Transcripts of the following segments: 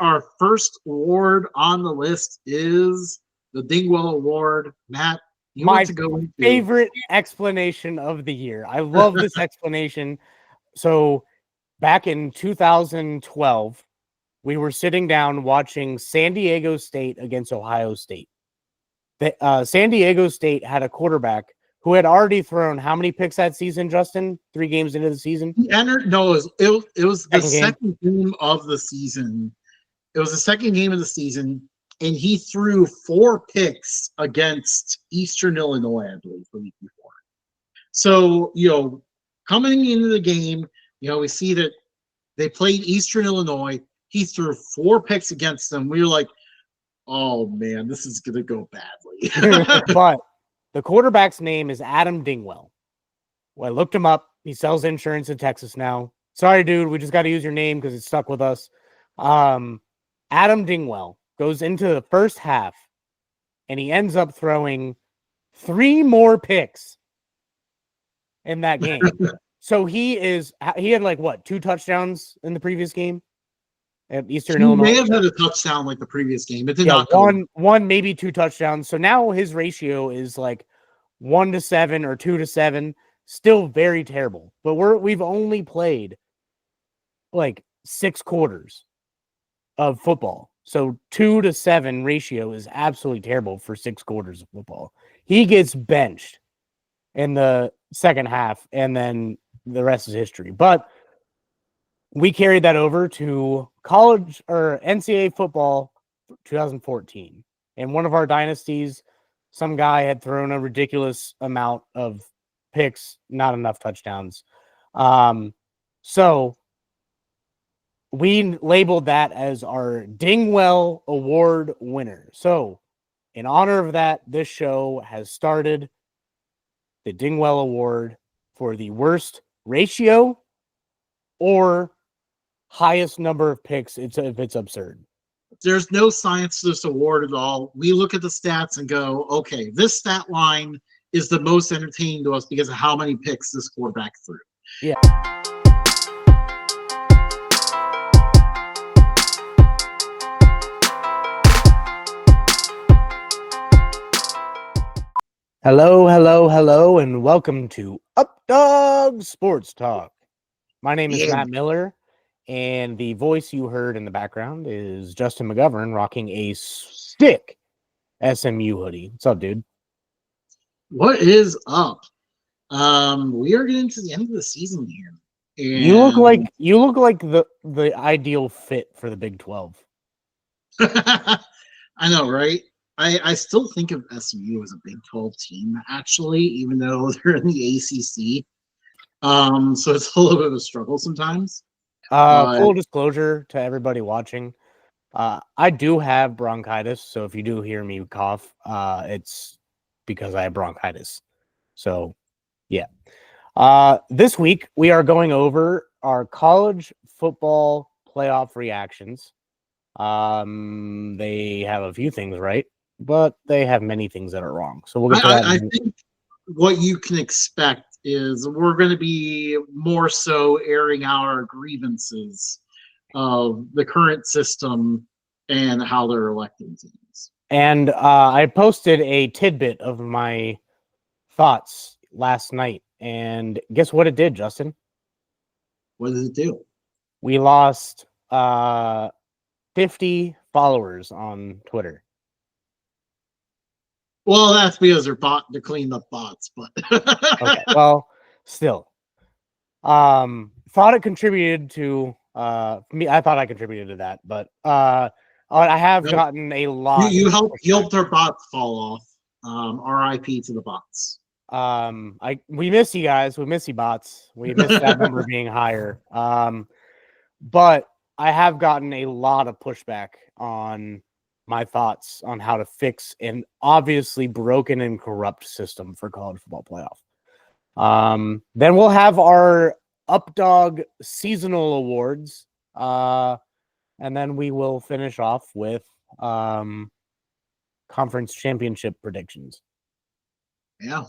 our first award on the list is the Dingwell Award. Matt, you want to go into favorite explanation of the year. I love this explanation. So back in 2012, we were sitting down watching San Diego State against Ohio State. San Diego State had a quarterback who had already thrown how many picks that season, Justin? 3 games into the season? He entered, no, it was the second game of the season. It was the second game of the season, and he threw 4 picks against Eastern Illinois, I believe, the week before. So, coming into the game, we see that they played Eastern Illinois. He threw 4 picks against them. We were like, oh, man, this is going to go badly. But the quarterback's name is Adam Dingwell. Well, I looked him up. He sells insurance in Texas now. Sorry, dude. We just got to use your name because it's stuck with us. Adam Dingwell goes into the first half, and he ends up throwing 3 more picks in that game. So he had like what, 2 touchdowns in the previous game at Eastern Illinois. He may have had a touchdown like the previous game. It did not go. One, maybe 2 touchdowns. So now his ratio is like 1-7 or 2-7. Still very terrible. But we've only played like 6 quarters of football. So 2-7 ratio is absolutely terrible for 6 quarters of football. He gets benched in the second half, and then the rest is history. But we carried that over to college or NCAA football 2014. In one of our dynasties, some guy had thrown a ridiculous amount of picks, not enough touchdowns. So we labeled that as our Dingwell Award winner. So in honor of that, this show has started the Dingwell Award for the worst ratio or highest number of picks if it's absurd. There's no science to this award at all. We look at the stats and go, okay, this stat line is the most entertaining to us because of how many picks this quarterback threw. Yeah. Hello, and welcome to Updog Sports Talk. My name is Matt Miller, and the voice you heard in the background is Justin McGovern rocking a stick SMU hoodie. What's up, dude? What is up? We are getting to the end of the season here. And you look like the ideal fit for the Big 12. I know, right? I still think of SMU as a Big 12 team, actually, even though they're in the ACC. So it's a little bit of a struggle sometimes. Full disclosure to everybody watching, I do have bronchitis, so if you do hear me cough, it's because I have bronchitis. So, yeah. This week, we are going over our college football playoff reactions. They have a few things right, but they have many things that are wrong. So we'll get to that. I think what you can expect is we're going to be more so airing our grievances of the current system and how they're electing teams. And I posted a tidbit of my thoughts last night, and guess what it did, Justin? What did it do? We lost 50 followers on Twitter. Well, that's because they're cleaning up bots, but okay. Well, still, thought it contributed to me. I thought I contributed to that, but I have gotten a lot. You helped our bots fall off. RIP to the bots. We miss you guys. We miss you, bots. We miss that number being higher. But I have gotten a lot of pushback on my thoughts on how to fix an obviously broken and corrupt system for college football playoff. Then we'll have our Updog seasonal awards. And then we will finish off with conference championship predictions. Yeah.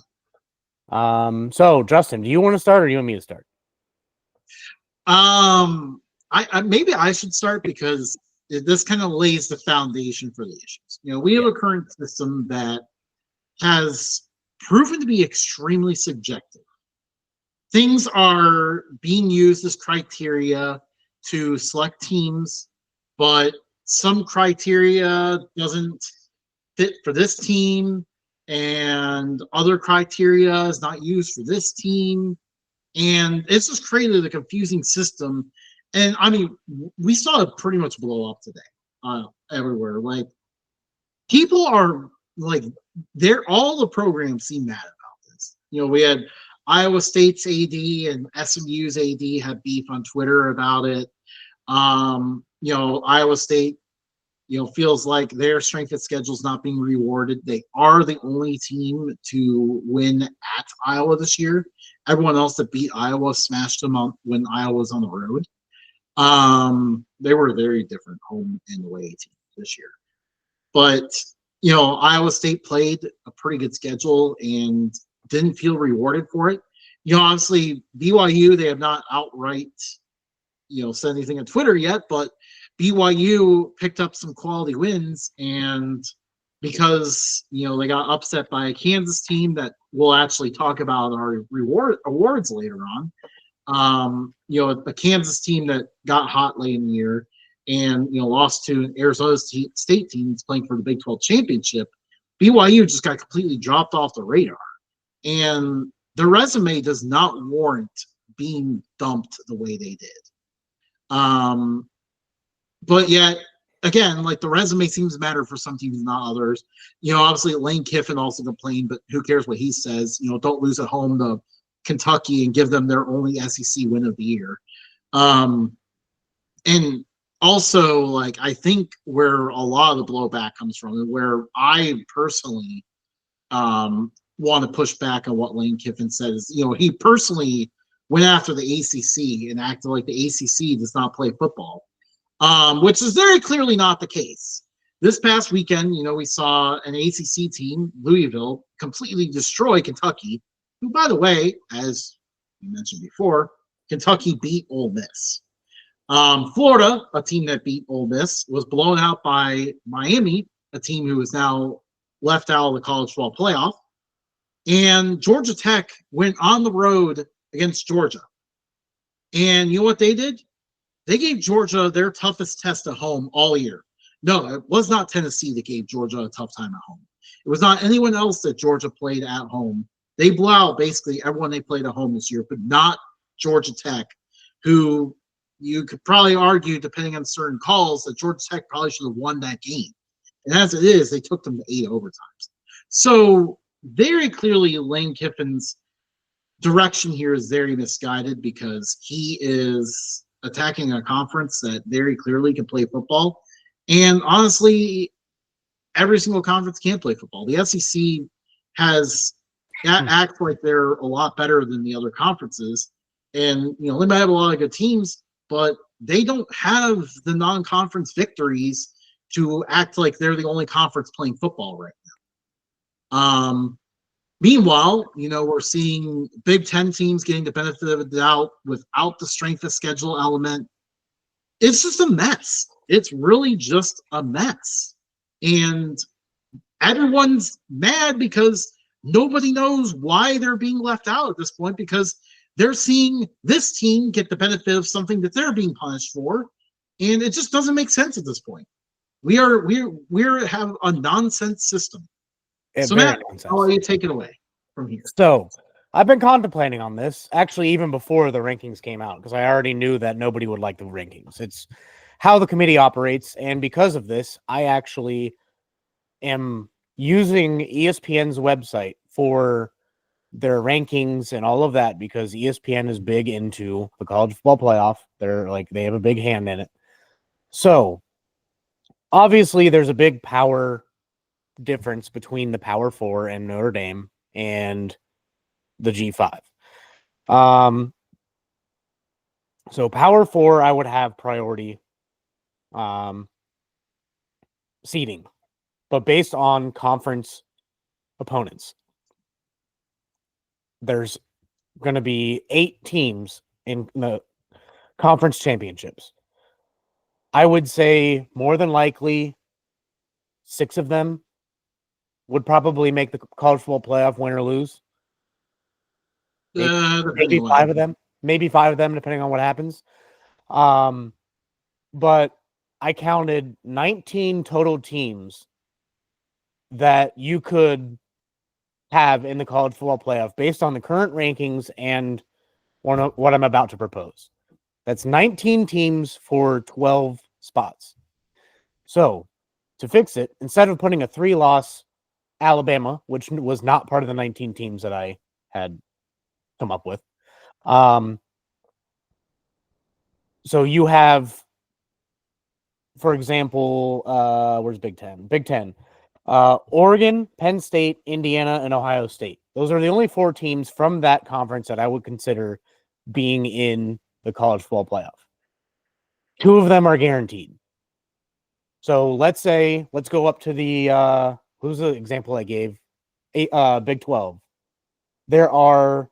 So Justin, do you want to start or do you want me to start? I maybe I should start because this kind of lays the foundation for the issues. We have a current system that has proven to be extremely subjective. Things are being used as criteria to select teams, but some criteria doesn't fit for this team, and other criteria is not used for this team. And it's just created a confusing system. And I mean, we saw it pretty much blow up today, everywhere. Like, people are like, all the programs seem mad about this. We had Iowa State's AD and SMU's AD had beef on Twitter about it. Iowa State, feels like their strength of schedule is not being rewarded. They are the only team to win at Iowa this year. Everyone else that beat Iowa smashed them up when Iowa was on the road. They were a very different home and away team this year. But, Iowa State played a pretty good schedule and didn't feel rewarded for it. Obviously, BYU, they have not outright, said anything on Twitter yet, but BYU picked up some quality wins, and because they got upset by a Kansas team that we'll actually talk about our awards later on. A Kansas team that got hot late in the year and lost to an Arizona State team that's playing for the Big 12 championship. BYU just got completely dropped off the radar, and their resume does not warrant being dumped the way they did. But yet, again, like, the resume seems to matter for some teams, not others. Obviously Lane Kiffin also complained, but who cares what he says? Don't lose at home to Kentucky and give them their only SEC win of the year. And also, like, I think where a lot of the blowback comes from, and where I personally want to push back on what Lane Kiffin said, is, he personally went after the ACC and acted like the ACC does not play football. Which is very clearly not the case. This past weekend, we saw an ACC team, Louisville, completely destroy Kentucky, who, by the way, as you mentioned before, Kentucky beat Ole Miss. Florida, a team that beat Ole Miss, was blown out by Miami, a team who is now left out of the college football playoff. And Georgia Tech went on the road against Georgia. And you know what they did? They gave Georgia their toughest test at home all year. No, it was not Tennessee that gave Georgia a tough time at home. It was not anyone else that Georgia played at home. They blew out basically everyone they played at home this year, but not Georgia Tech, who you could probably argue, depending on certain calls, that Georgia Tech probably should have won that game. And as it is, they took them to 8 overtimes. So very clearly, Lane Kiffin's direction here is very misguided, because he is attacking a conference that very clearly can play football. And honestly, every single conference can play football. The SEC has act like they're a lot better than the other conferences. And, they might have a lot of good teams, but they don't have the non-conference victories to act like they're the only conference playing football right now. Meanwhile, we're seeing Big Ten teams getting the benefit of the doubt without the strength of schedule element. It's just a mess. It's really just a mess. And everyone's mad because nobody knows why they're being left out at this point, because they're seeing this team get the benefit of something that they're being punished for. And it just doesn't make sense at this point. We have a nonsense system. So, Matt, how are you take it away from here? So, I've been contemplating on this, actually, even before the rankings came out, because I already knew that nobody would like the rankings. It's how the committee operates, and because of this, I actually am using ESPN's website for their rankings and all of that, because ESPN is big into the college football playoff. They have a big hand in it. So, obviously, there's a big power difference between the Power 4 and Notre Dame and the G5. So Power 4, I would have priority seeding, but based on conference opponents, there's going to be 8 teams in the conference championships. I would say more than likely 6 of them would probably make the college football playoff, win or lose. Maybe 5 of them. Maybe 5 of them, depending on what happens. But I counted 19 total teams that you could have in the college football playoff based on the current rankings and what I'm about to propose. That's 19 teams for 12 spots. So to fix it, instead of putting a 3-loss Alabama, which was not part of the 19 teams that I had come up with, so you have, for example, where's Big Ten? Big Ten. Oregon, Penn State, Indiana, and Ohio State. Those are the only 4 teams from that conference that I would consider being in the college football playoff. 2 of them are guaranteed. So let's go up to the who's the example I gave? Big 12. There are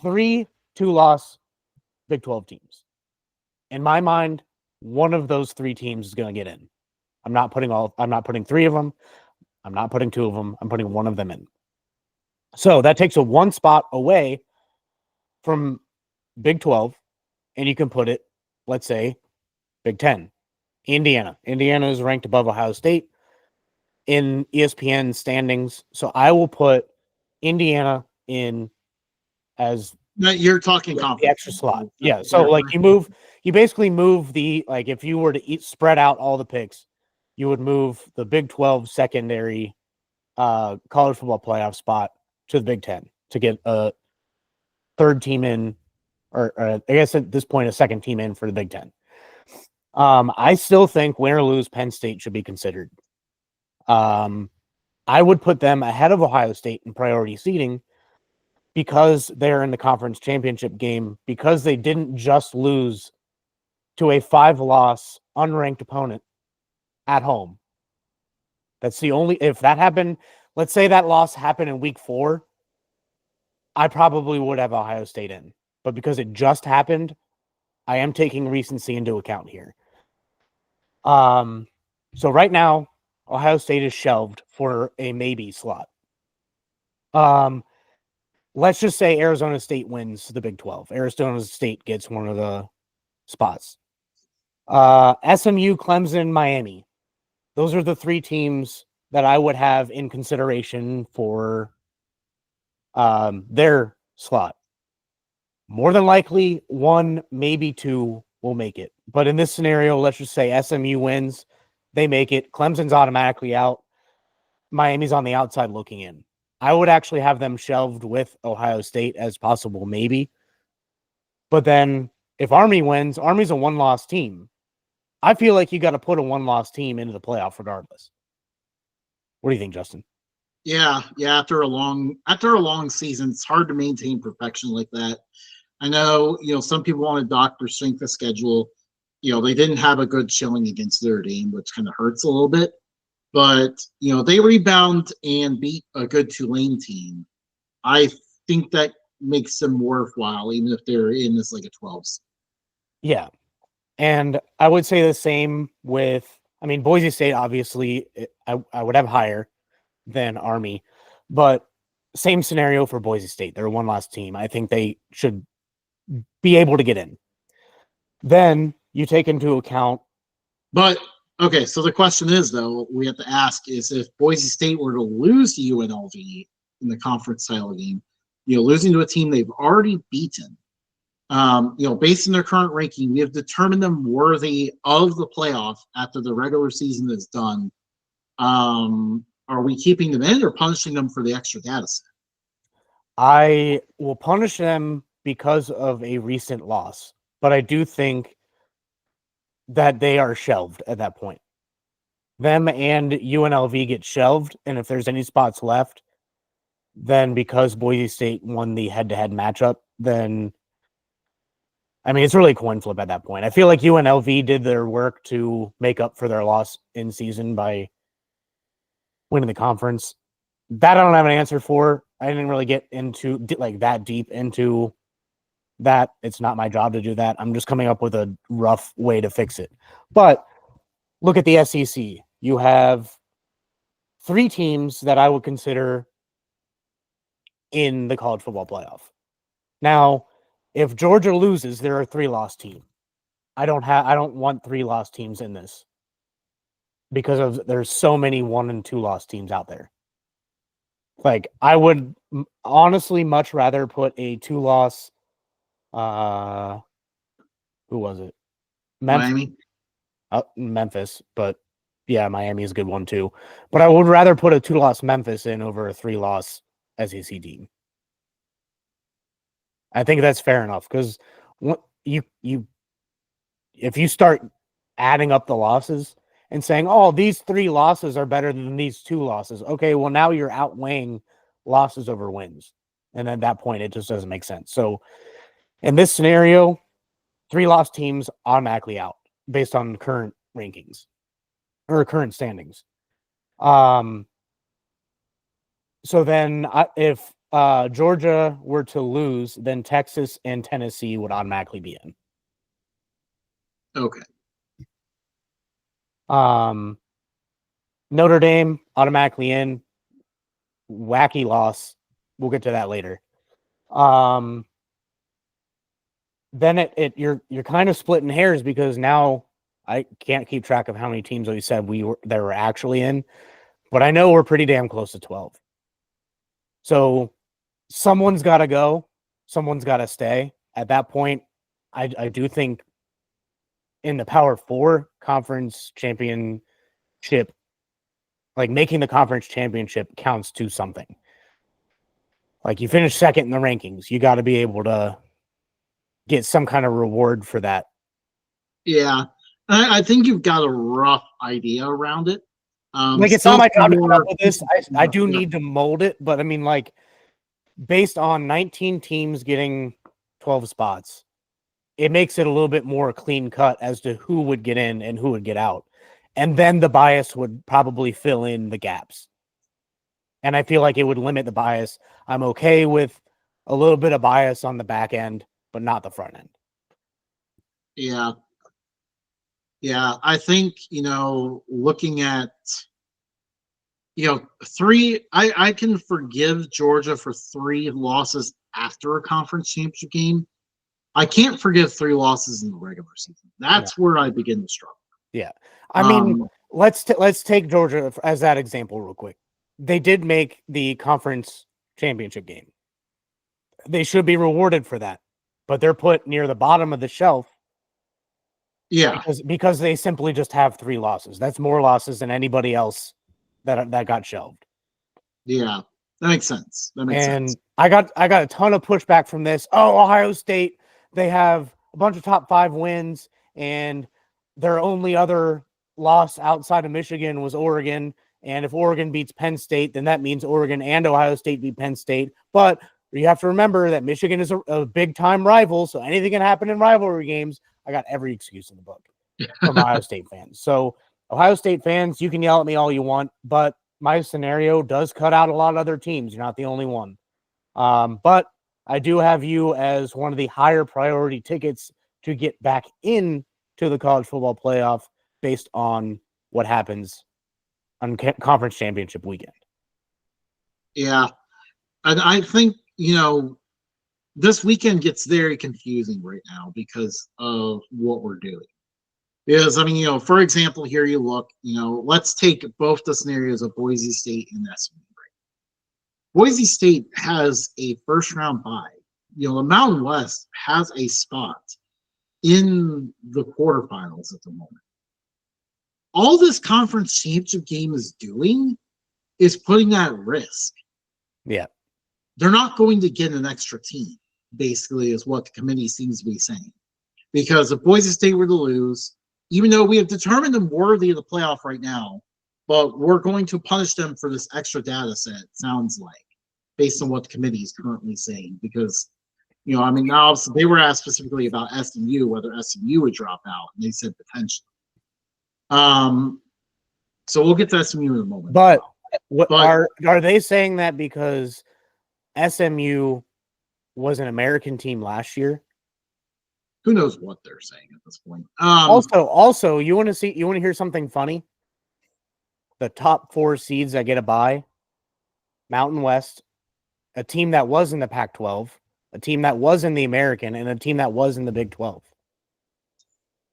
3 2-loss Big 12 teams. In my mind, one of those 3 teams is going to get in. I'm not putting 3 of them. I'm not putting 2 of them. I'm putting 1 of them in. So that takes a 1 spot away from Big 12, and you can put it, let's say, Big 10. Indiana. Indiana is ranked above Ohio State in ESPN standings. So I will put Indiana in as you're talking the extra slot. Yeah. So like you basically move if you were to spread out all the picks, you would move the Big 12 secondary college football playoff spot to the Big 10 to get a 3rd team in, or I guess at this point, a 2nd team in for the Big 10. I still think win or lose, Penn State should be considered. I would put them ahead of Ohio State in priority seeding because they're in the conference championship game, because they didn't just lose to a 5-loss unranked opponent at home. That's the only, if that happened, let's say that loss happened in week 4, I probably would have Ohio State in. But because it just happened, I am taking recency into account here. So right now, Ohio State is shelved for a maybe slot. Let's just say Arizona State wins the Big 12. Arizona State gets one of the spots. SMU, Clemson, Miami. Those are the 3 teams that I would have in consideration for their slot. More than likely, 1, maybe 2 will make it. But in this scenario, let's just say SMU wins. They make it. Clemson's automatically out. Miami's on the outside looking in. I would actually have them shelved with Ohio State as possible, maybe. But then if Army wins, Army's a 1-loss team. I feel like you got to put a 1-loss team into the playoff regardless. What do you think, Justin? Yeah. After a long season, it's hard to maintain perfection like that. I know, some people want to dock their strength of schedule. They didn't have a good showing against Notre Dame, which kind of hurts a little bit. But, they rebound and beat a good Tulane team. I think that makes them worthwhile, even if they're in this like a 12s. Yeah. And I would say the same with, Boise State, obviously, I would have higher than Army. But same scenario for Boise State. They're a 1-loss team. I think they should be able to get in. Then you take into account. But, okay, so the question is, though, we have to ask is if Boise State were to lose to UNLV in the conference title game, losing to a team they've already beaten, based on their current ranking, we have determined them worthy of the playoff after the regular season is done. Are we keeping them in or punishing them for the extra data set? I will punish them because of a recent loss, but I do think that they are shelved at that point. Them and UNLV get shelved, and if there's any spots left, then because Boise State won the head-to-head matchup, then it's really a coin flip at that point. I feel like UNLV did their work to make up for their loss in season by winning the conference. That I don't have an answer for. I didn't really get into that deep into that. It's not my job to do that. I'm just coming up with a rough way to fix it. But look at the SEC. You have 3 teams that I would consider in the college football playoff. Now, if Georgia loses, they're a 3-loss team. I don't want 3-loss teams in this because there's so many 1 and 2 loss teams out there. Like, I would honestly much rather put a 2-loss. Who was it? Miami. Memphis, but yeah, Miami is a good one too. But I would rather put a 2-loss Memphis in over a 3-loss SEC team. I think that's fair enough because if you start adding up the losses and saying, "Oh, these 3 losses are better than these 2 losses," okay, well now you're outweighing losses over wins, and at that point, it just doesn't make sense. So, in this scenario, 3-loss teams automatically out based on current rankings or current standings. So then, if Georgia were to lose, then Texas and Tennessee would automatically be in. Okay. Notre Dame automatically in. Wacky loss. We'll get to that later. Then you're kind of splitting hairs because now I can't keep track of how many teams we said that were actually in, but I know we're pretty damn close to 12. So someone's got to go, someone's got to stay. At that point, I do think in the Power 4 conference championship, like making the conference championship counts to something. Like you finish second in the rankings, you got to be able to get some kind of reward for that. Yeah, I think you've got a rough idea around it. Like it's not my job to come up with this. I do need to mold it, but I mean, like based on 19 teams getting 12 spots, it makes it a little bit more clean cut as to who would get in and who would get out. And then the bias would probably fill in the gaps. And I feel like it would limit the bias. I'm okay with a little bit of bias on the back end, but not the front end. Yeah. Yeah, I think, looking at, 3, I can forgive Georgia for 3 losses after a conference championship game. I can't forgive 3 losses in the regular season. That's where I begin to struggle. Yeah. I mean, let's take Georgia as that example real quick. They did make the conference championship game. They should be rewarded for that, but they're put near the bottom of the shelf. Yeah, because they simply just have 3 losses. That's more losses than anybody else that got shelved. Yeah, that makes sense. And I got a ton of pushback from this. Oh, Ohio State, they have a bunch of top 5 wins, and their only other loss outside of Michigan was Oregon. And if Oregon beats Penn State, then that means Oregon and Ohio State beat Penn State. But you have to remember that Michigan is a big-time rival, so anything can happen in rivalry games. I got every excuse in the book from Ohio State fans. So, Ohio State fans, you can yell at me all you want, but my scenario does cut out a lot of other teams. You're not the only one. But I do have you as one of the higher priority tickets to get back in to the college football playoff based on what happens on conference championship weekend. Yeah. And I think, this weekend gets very confusing right now because of what we're doing. Because, for example, here you look, let's take both the scenarios of Boise State and SMU. Boise State has a first-round bye. The Mountain West has a spot in the quarterfinals at the moment. All this conference championship game is doing is putting that at risk. Yeah. They're not going to get an extra team, basically, is what the committee seems to be saying. Because if Boise State were to lose, even though we have determined them worthy of the playoff right now, but we're going to punish them for this extra data set, sounds like, based on what the committee is currently saying. Because, now they were asked specifically about SMU, whether SMU would drop out, and they said potentially. So we'll get to SMU in a moment. But are they saying that because SMU was an American team last year who knows what they're saying at this point. Also, you want to hear something funny? The top 4 seeds that get a bye: Mountain West, a team that was in the Pac-12, a team that was in the American, and a team that was in the Big 12.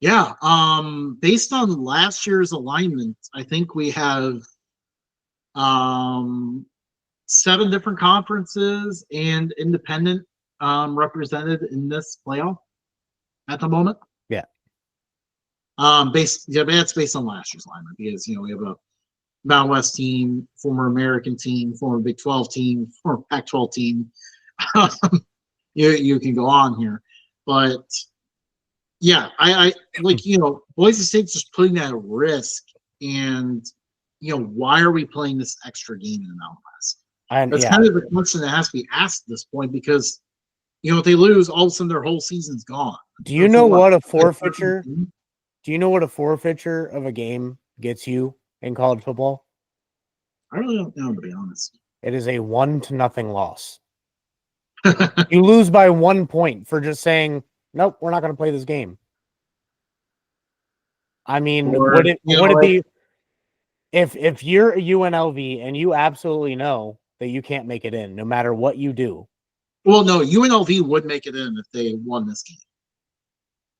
Yeah. Based on last year's alignment, I think we have 7 different conferences and independent represented in this playoff at the moment. Yeah. But that's based on last year's alignment because we have a Mountain West team, former American team, former Big 12 team, former Pac-12 team. You can go on here, but yeah, I Boise State's just putting that at risk, and why are we playing this extra game in the Mountain West? That's kind of the question that has to be asked at this point because if they lose, all of a sudden their whole season's gone. Do you know what a forfeiture? Do you know what a forfeiture of a game gets you in college football? I really don't know, to be honest. It is a 1-0 loss. You lose by 1 point for just saying, nope, we're not going to play this game. I mean, would it be if you're a UNLV and you absolutely know that you can't make it in no matter what you do? Well, no, UNLV would make it in if they won this game.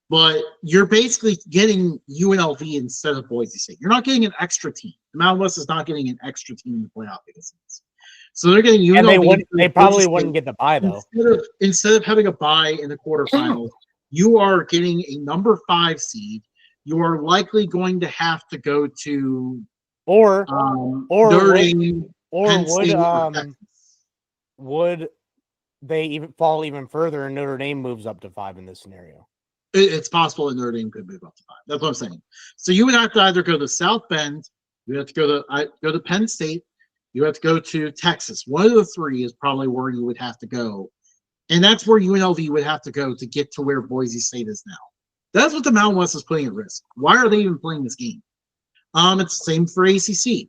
But you're basically getting UNLV instead of Boise State. You're not getting an extra team. The Mountain West is not getting an extra team in the playoff because of this. So they're getting UNLV. And they probably wouldn't get the bye, though. Instead of having a bye in the quarterfinals, you are getting a number 5 seed. You are likely going to have to go to would they even fall even further and Notre Dame moves up to 5 in this scenario? It's possible that Notre Dame could move up to 5. That's what I'm saying. So you would have to either go to South Bend, you have to go to Penn State, you have to go to Texas. One of the 3 is probably where you would have to go. And that's where UNLV would have to go to get to where Boise State is now. That's what the Mountain West is putting at risk. Why are they even playing this game? It's the same for ACC.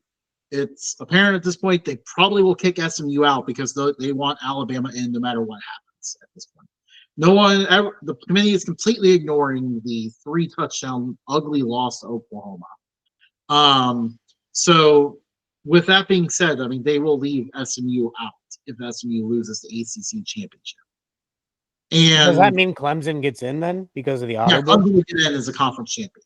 It's apparent at this point they probably will kick SMU out because they want Alabama in no matter what happens at this point. The committee is completely ignoring the 3-touchdown ugly loss to Oklahoma. So with that being said, I mean, they will leave SMU out if SMU loses the ACC championship. And does that mean Clemson gets in then because of the auto? Yeah, Clemson will get in as a conference champion.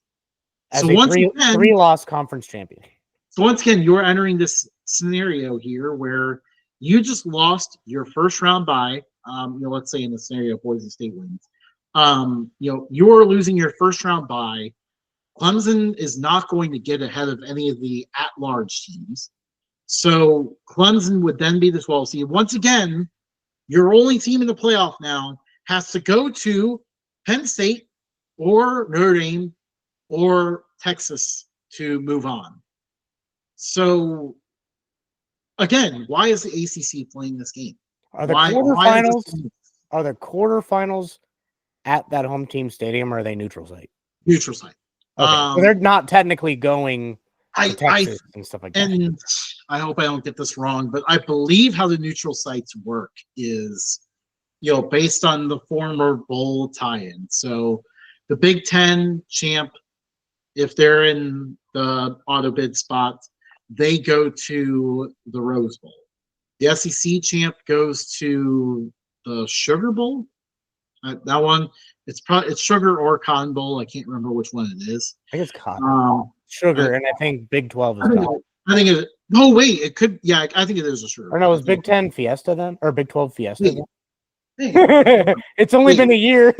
As so a three-loss conference champion. So once again, you're entering this scenario here where you just lost your first round bye. Let's say in the scenario Boise State wins. You're losing your first round bye. Clemson is not going to get ahead of any of the at-large teams. So Clemson would then be the 12th seed. Once again, your only team in the playoff now has to go to Penn State or Notre Dame or Texas to move on. So, again, why is the ACC playing this game? Are the quarterfinals at that home team stadium, or are they neutral site? Neutral site. Okay. So they're not technically going to Texas and stuff like that. And I hope I don't get this wrong, but I believe how the neutral sites work is, based on the former bowl tie-in. So the Big Ten champ, if they're in the auto bid spot, they go to the Rose Bowl. The SEC champ goes to the Sugar Bowl. That one, it's Sugar or Cotton Bowl. I can't remember which one it is. I think it's Cotton. Sugar, and I think Big 12 is Cotton. I think it. No, wait, it could. Yeah, I think it is a Sugar. Or no, it was Big 10 Fiesta then, or Big 12 Fiesta. It's only been a year.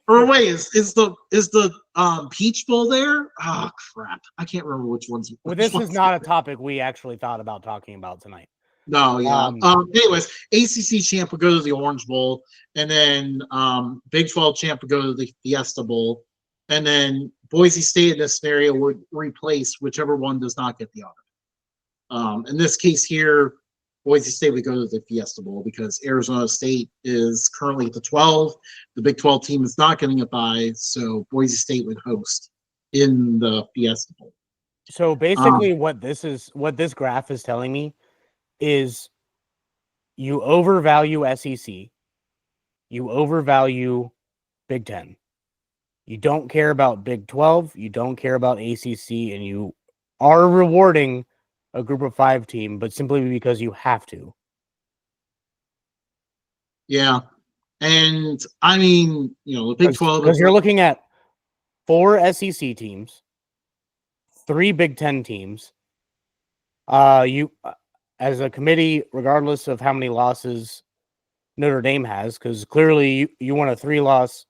Or wait, is the Peach Bowl there? Oh crap! I can't remember which one's. Well, this is not a topic we actually thought about talking about tonight. No, yeah. Anyways, ACC champ would go to the Orange Bowl, and then Big 12 champ would go to the Fiesta Bowl, and then Boise State in this scenario would replace whichever one does not get the honor. In this case here, Boise State would go to the Fiesta Bowl because Arizona State is currently at the 12. The Big 12 team is not getting a bye, so Boise State would host in the Fiesta Bowl. So basically, what this graph is telling me is you overvalue SEC you overvalue Big Ten. You don't care about Big 12. You don't care about ACC, and you are rewarding a group of 5 team, but simply because you have to. Yeah. And I mean, the Big 12. Because you're looking at 4 SEC teams, 3 Big Ten teams. You, as a committee, regardless of how many losses Notre Dame has, because clearly you want a 3-loss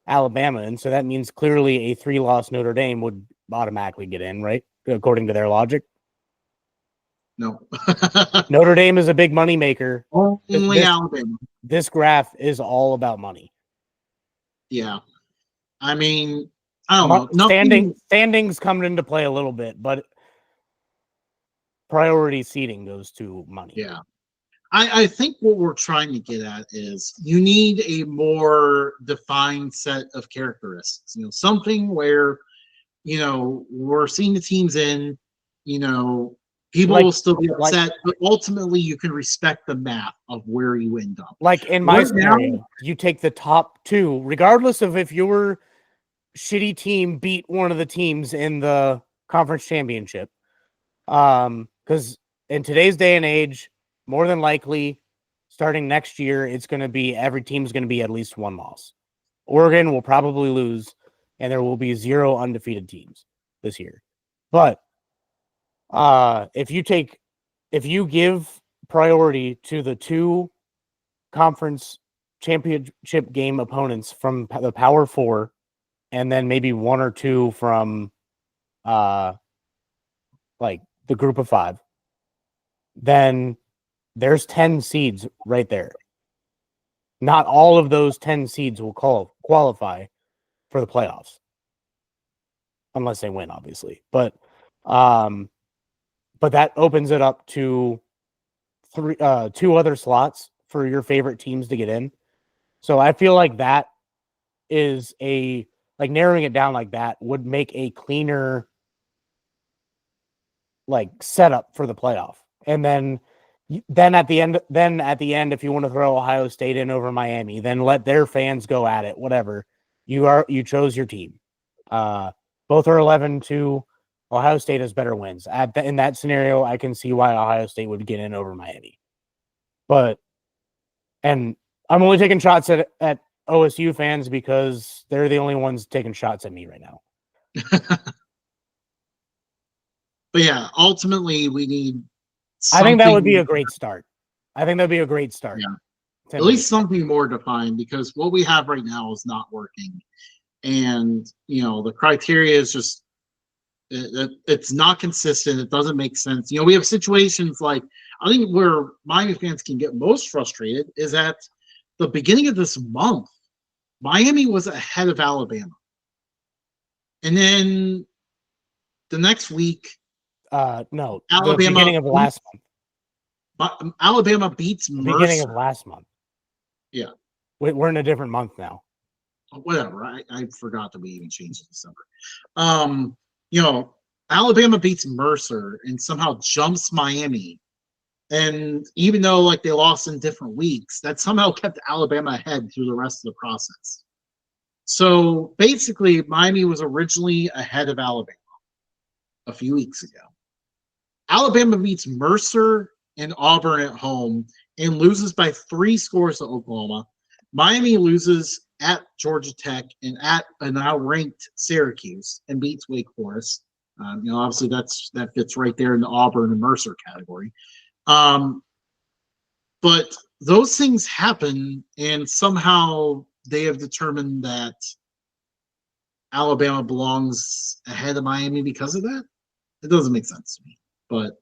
Alabama, and so that means clearly a 3-loss Notre Dame would automatically get in, right? According to their logic. No. Notre Dame is a big money maker. Only Alabama. This graph is all about money. Yeah. I mean, I don't know. Standings come into play a little bit, but priority seating goes to money. Yeah. I think what we're trying to get at is you need a more defined set of characteristics. Something where, we're seeing the teams in, people will still be upset, but ultimately you can respect the math of where you end up. Like in my scenario, you take the top 2, regardless of if your shitty team beat one of the teams in the conference championship. Because in today's day and age, more than likely, starting next year, it's going to be every team's going to be at least 1 loss. Oregon will probably lose, and there will be 0 undefeated teams this year. But if you give priority to the 2 conference championship game opponents from the Power 4, and then maybe 1 or 2 from like the group of 5, then there's 10 seeds right there. Not all of those 10 seeds will qualify for the playoffs. Unless they win, obviously. But that opens it up to 2 other slots for your favorite teams to get in. So I feel like that is narrowing it down like that would make a cleaner setup for the playoff. And then at the end, if you want to throw Ohio State in over Miami, then let their fans go at it. Whatever. You chose your team. Both are 11-2. Ohio State has better wins. In that scenario, I can see why Ohio State would get in over Miami. And I'm only taking shots at OSU fans because they're the only ones taking shots at me right now. But yeah, ultimately we need I think that would be a great start. Yeah. At least something more defined, because what we have right now is not working. And, the criteria is just, it's not consistent. It doesn't make sense. We have situations like, I think where Miami fans can get most frustrated is at the beginning of this month, Miami was ahead of Alabama. And then the next week, no, Alabama, the beginning of last month. Alabama beats Mercer. Beginning of last month. Yeah. We're in a different month now. Whatever. I forgot that we even changed it December. Alabama beats Mercer and somehow jumps Miami. And even though they lost in different weeks, that somehow kept Alabama ahead through the rest of the process. So basically, Miami was originally ahead of Alabama a few weeks ago. Alabama beats Mercer and Auburn at home and loses by 3 scores to Oklahoma. Miami loses at Georgia Tech and at a now ranked Syracuse and beats Wake Forest. Obviously that fits right there in the Auburn and Mercer category. But those things happen, and somehow they have determined that Alabama belongs ahead of Miami because of that. It doesn't make sense to me. But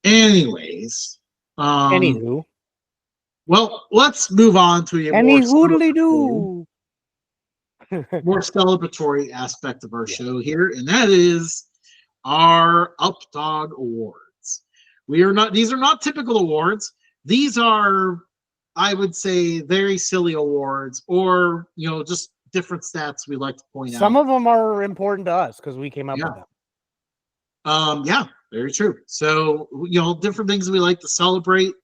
anyways, Anywho. Well, let's move on to a more celebratory aspect of our show here, and that is our Updog Awards. These are not typical awards. These are, I would say, very silly awards, or just different stats we like to point out. Some of them are important to us because we came up with them. Yeah, very true. So, different things we like to celebrate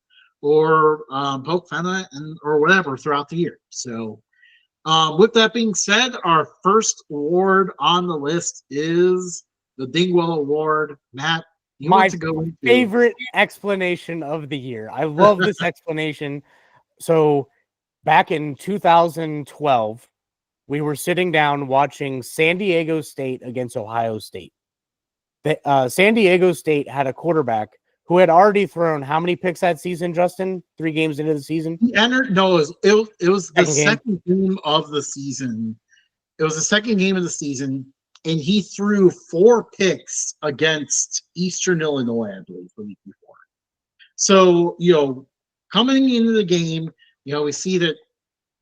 or poke fun at or whatever throughout the year. So with that being said, our first award on the list is the Dingwell Award. Matt, you want to go into favorite explanation of the year. I love this explanation. So back in 2012, we were sitting down watching San Diego State against Ohio State. San Diego State had a quarterback who had already thrown how many picks that season, Justin? 3 games into the season? He entered, no, it was the second game of the season. It was the second game of the season, and he threw 4 picks against Eastern Illinois, I believe, the week before. So, coming into the game, we see that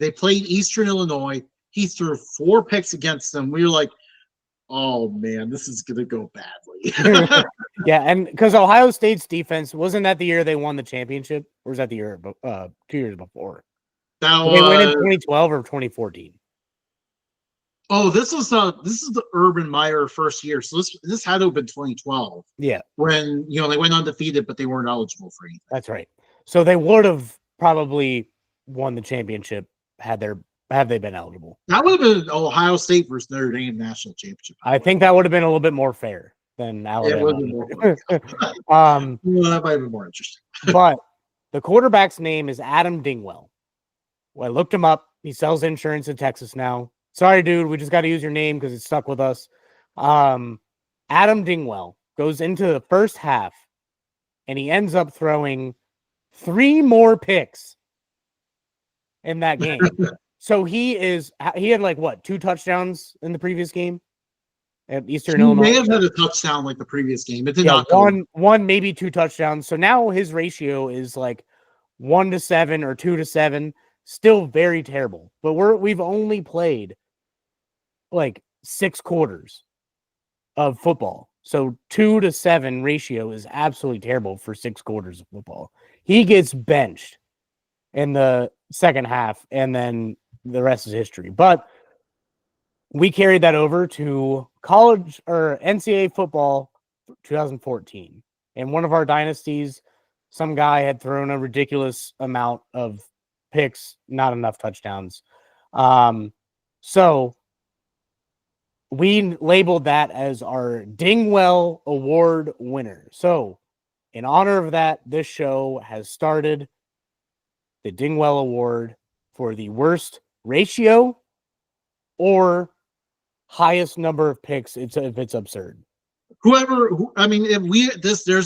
they played Eastern Illinois. He threw 4 picks against them. We were like, oh, man, this is going to go badly. Yeah, and because Ohio State's defense, wasn't that the year they won the championship? Or was that the year 2 years before? They went in 2012 or 2014? Oh, this is the Urban Meyer first year. So this had to have been 2012. Yeah. When, they went undefeated, but they weren't eligible for anything. That's right. So they would have probably won the championship had they been eligible. That would have been Ohio State versus Notre Dame national championship. I think that would have been a little bit more fair than Alabama. It would have been more that might have been more interesting. But the quarterback's name is Adam Dingwell. Well, I looked him up. He sells insurance in Texas now. Sorry, dude. We just got to use your name because it's stuck with us. Adam Dingwell goes into the first half, and he ends up throwing 3 more picks in that game. So he had like what, 2 touchdowns in the previous game at Eastern Illinois. He may have had a touchdown like the previous game. It did not go. One, maybe 2 touchdowns. So now his ratio is like 1-7 or 2-7. Still very terrible. But we've only played like 6 quarters of football. So 2-7 ratio is absolutely terrible for 6 quarters of football. He gets benched in the second half, and then the rest is history. But we carried that over to college or NCAA football 2014. In one of our dynasties, some guy had thrown a ridiculous amount of picks, not enough touchdowns. So we labeled that as our Dingwell Award winner. So in honor of that, this show has started the Dingwell Award for the worst ratio or highest number of picks if it's absurd. There's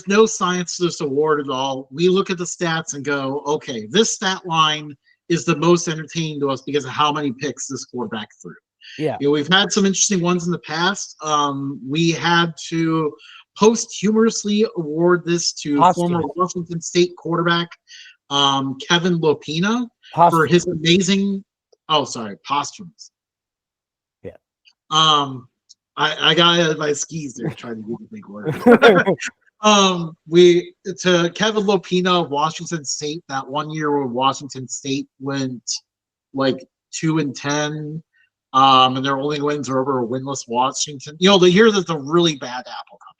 no science to this award at all. We look at the stats and go, okay, this stat line is the most entertaining to us because of how many picks this quarterback threw. Yeah. We've had some interesting ones in the past. We had to posthumously award this to former Washington State quarterback Kevin Lopina for his amazing. Oh, sorry, posthumous. Yeah. I got out of my skis there trying to get the big word. To Kevin Lopina of Washington State, that one year where Washington State went like 2-10, and their only wins are over a winless Washington. The year that the really bad Apple Cup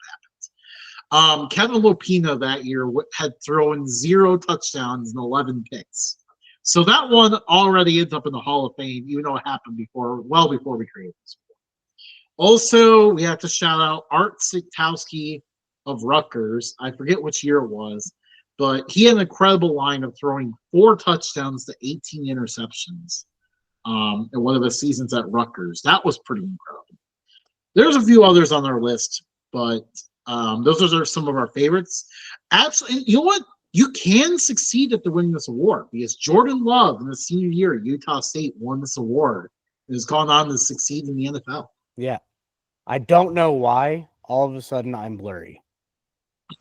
happened. Kevin Lopina that year had thrown 0 touchdowns and 11 picks. So that one already ends up in the Hall of Fame, even though it happened well before we created this. Also, we have to shout out Art Sitkowski of Rutgers. I forget which year it was, but he had an incredible line of throwing 4 touchdowns to 18 interceptions in one of the seasons at Rutgers. That was pretty incredible. There's a few others on our list, but those are some of our favorites. Absolutely, you know what? You can succeed after winning this award because Jordan Love in the senior year at Utah State won this award and has gone on to succeed in the NFL. Yeah. I don't know why all of a sudden I'm blurry.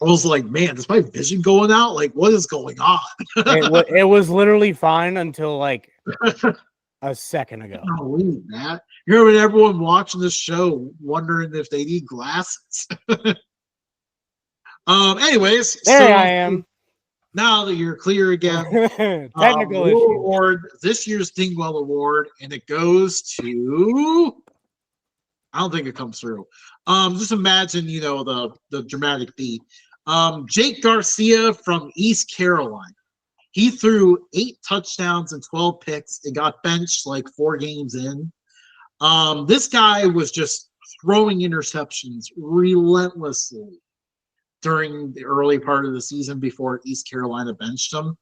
I was like, man, is my vision going out? Like, what is going on? It was literally fine until like a second ago. Oh, Matt. You remember everyone watching this show wondering if they need glasses? Anyways, there I am. Now that you're clear again, technical issue. Award, this year's Dingwell Award, and it goes to. I don't think it comes through. Just imagine, the dramatic beat. Jake Garcia from East Carolina. He threw 8 touchdowns and 12 picks. It got benched like 4 games in. This guy was just throwing interceptions relentlessly during the early part of the season before East Carolina benched him.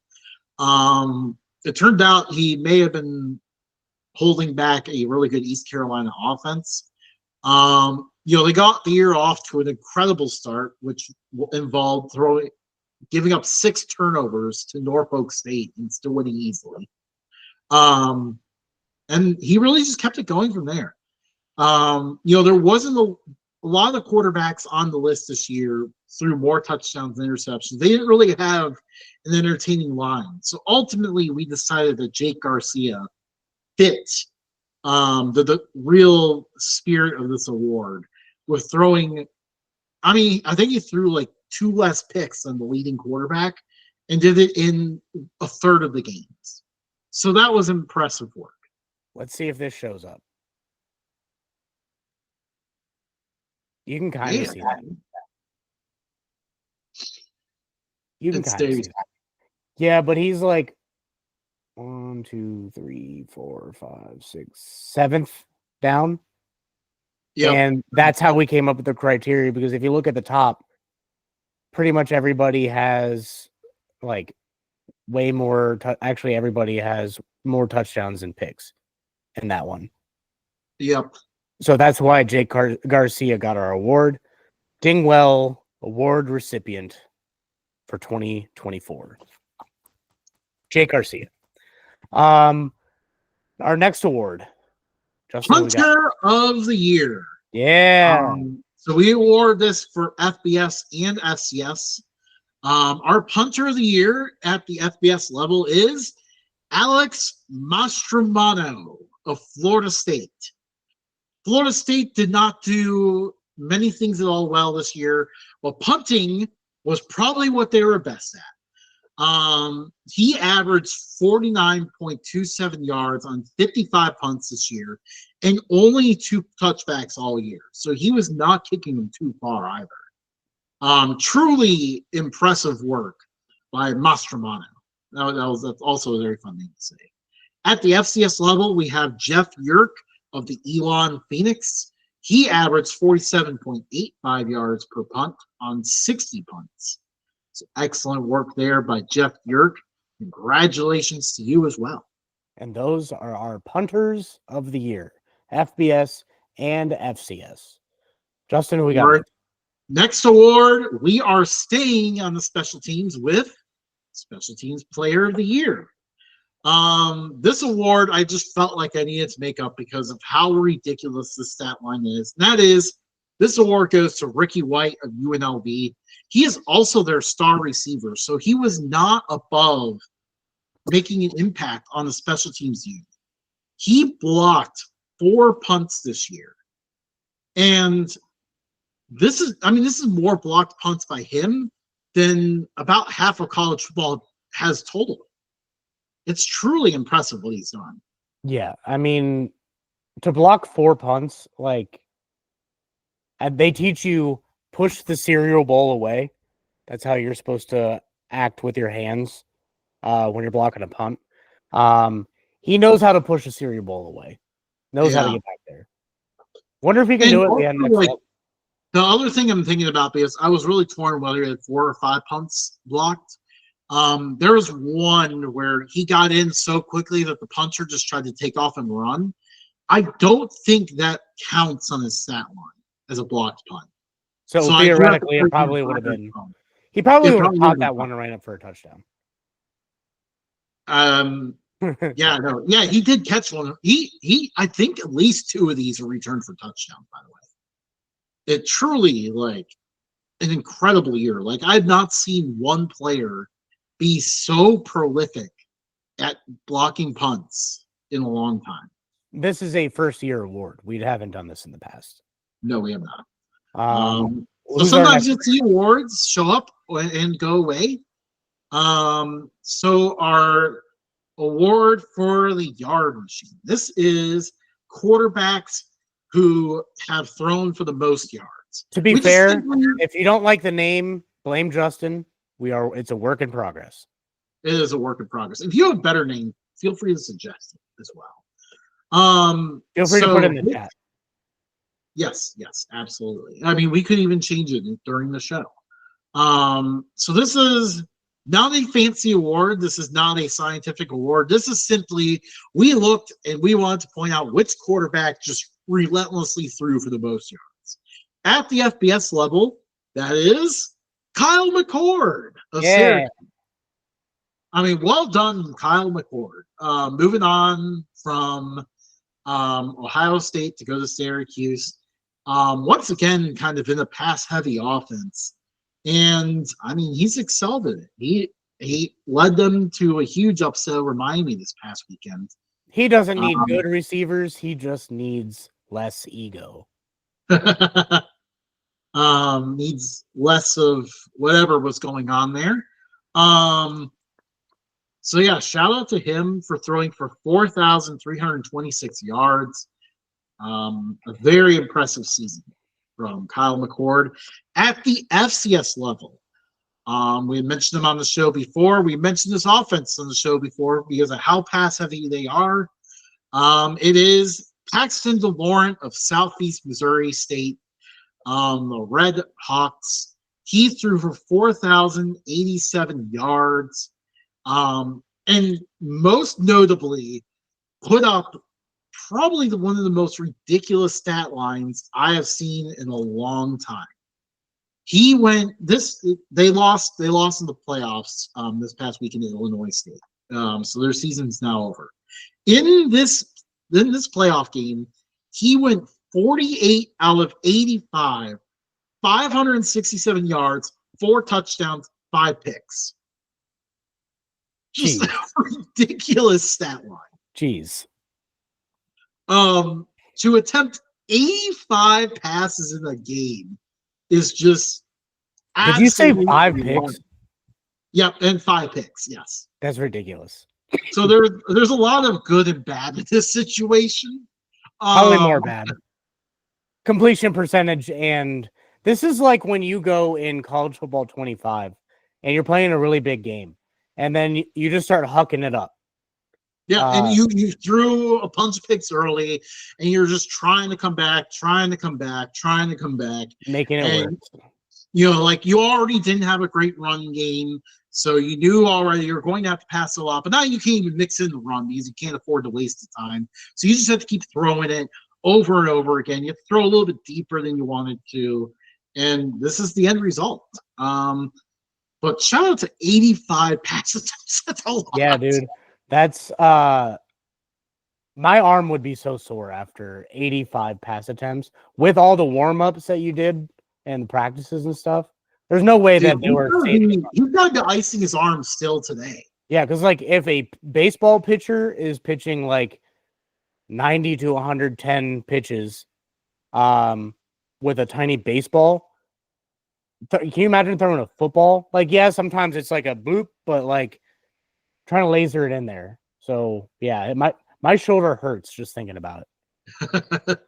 It turned out he may have been holding back a really good East Carolina offense. They got the year off to an incredible start, which involved giving up 6 turnovers to Norfolk State and still winning easily. And he really just kept it going from there. There wasn't a lot of the quarterbacks on the list this year threw more touchdowns than interceptions. They didn't really have an entertaining line. So ultimately, we decided that Jake Garcia fit the real spirit of this award with throwing. I think he threw like 2 less picks than the leading quarterback and did it in a third of the games. So that was impressive work. Let's see if this shows up. You can kind of see that. You can kind of see that. Yeah, but he's like 1, 2, 3, 4, 5, 6, 7th down. Yeah, and that's how we came up with the criteria, because if you look at the top, pretty much everybody has like way more. Actually, everybody has more touchdowns than picks in that one. Yep. So that's why Jake Garcia got our award. Dingwell Award recipient for 2024. Jake Garcia. Our next award. Justin, Punter of the Year. Yeah. So we award this for FBS and FCS. Our Punter of the Year at the FBS level is Alex Mastromano of Florida State. Florida State did not do many things at all well this year, but punting was probably what they were best at. He averaged 49.27 yards on 55 punts this year and only 2 touchbacks all year. So he was not kicking them too far either. Truly impressive work by Mastromano. That's also a very fun thing to say. At the FCS level, we have Jeff Yerk of the Elon Phoenix. He averaged 47.85 yards per punt on 60 punts. So excellent work there by Jeff Yerk. Congratulations to you as well. And those are our Punters of the Year, FBS and FCS. Justin, who we got? Next award, we are staying on the special teams with Special Teams Player of the Year. This award, I just felt like I needed to make up because of how ridiculous the stat line is. And that is, this award goes to Ricky White of UNLV. He is also their star receiver, so he was not above making an impact on the special teams unit. He blocked 4 punts this year. And this is more blocked punts by him than about half of college football has total. It's truly impressive what he's done. Yeah, to block 4 punts, they teach you push the cereal bowl away. That's how you're supposed to act with your hands when you're blocking a punt. He knows how to push a cereal bowl away. Knows how to get back there. Wonder if he can do it again next week. The other thing I'm thinking about, because I was really torn whether he had 4 or 5 punts blocked. There was one where he got in so quickly that the punter just tried to take off and run. I don't think that counts on his stat line as a blocked punt. So theoretically, it probably would have been. He probably would have caught that one and ran up for a touchdown. Yeah, he did catch one. I think at least 2 of these are returned for touchdowns, by the way. It truly, an incredible year. I've not seen one player be so prolific at blocking punts in a long time. This is a first-year award. We haven't done this in the past. No, we have not. So sometimes the awards show up and go away. So our award for the yard machine. This is quarterbacks who have thrown for the most yards. To be fair, if you don't like the name, blame Justin. It's a work in progress. It is a work in progress. If you have a better name, feel free to suggest it as well. Feel free to put it in the chat. Yes, absolutely. I mean, we could even change it during the show. So this is not a fancy award. This is not a scientific award. This is simply, we looked and we wanted to point out which quarterback just relentlessly threw for the most yards. At the FBS level, that is Kyle McCord of Syracuse. I mean, well done, Kyle McCord. Moving on from Ohio State to go to Syracuse. Once again, kind of in a pass-heavy offense. And, I mean, he's excelled in it. He led them to a huge upset over Miami this past weekend. He doesn't need good receivers. He just needs less ego. Needs less of whatever was going on there. So, yeah, shout out to him for throwing for 4,326 yards. A very impressive season from Kyle McCord. At the FCS level, we mentioned them on the show before. We mentioned this offense on the show before because of how pass-heavy they are. It is Paxton DeLaurent of Southeast Missouri State, the Red Hawks. He threw for 4,087 yards. And most notably, put up probably one of the most ridiculous stat lines I have seen in a long time. They lost in the playoffs this past weekend in Illinois State. So their season's now over. In this playoff game, he went 48 out of 85, 567 yards, 4 touchdowns, 5 picks. Just a ridiculous stat line. Jeez. To attempt 85 passes in a game is just. Did you say 5 picks? Yep, and 5 picks. Yes, that's ridiculous. So there's a lot of good and bad in this situation. Probably more bad. Completion percentage, and this is like when you go in college football 25 and you're playing a really big game, and then you just start hucking it up. Yeah, and you threw a bunch of picks early, and you're just trying to come back, making it work. You know, like you already didn't have a great run game, so you knew already you're going to have to pass a lot. But now you can't even mix in the run because you can't afford to waste the time. So you just have to keep throwing it over and over again. You have to throw a little bit deeper than you wanted to, and this is the end result. But shout out to 85 passes. That's a lot. Yeah, dude. That's my arm would be so sore after 85 pass attempts with all the warm-ups that you did and practices and stuff. There's no way that they were safe. He's got the icing his arm still today. Yeah, because like if a baseball pitcher is pitching like 90 to 110 pitches with a tiny baseball, can you imagine throwing a football? Like, yeah, sometimes it's like a boop, but like trying to laser it in there. So yeah, my shoulder hurts just thinking about it.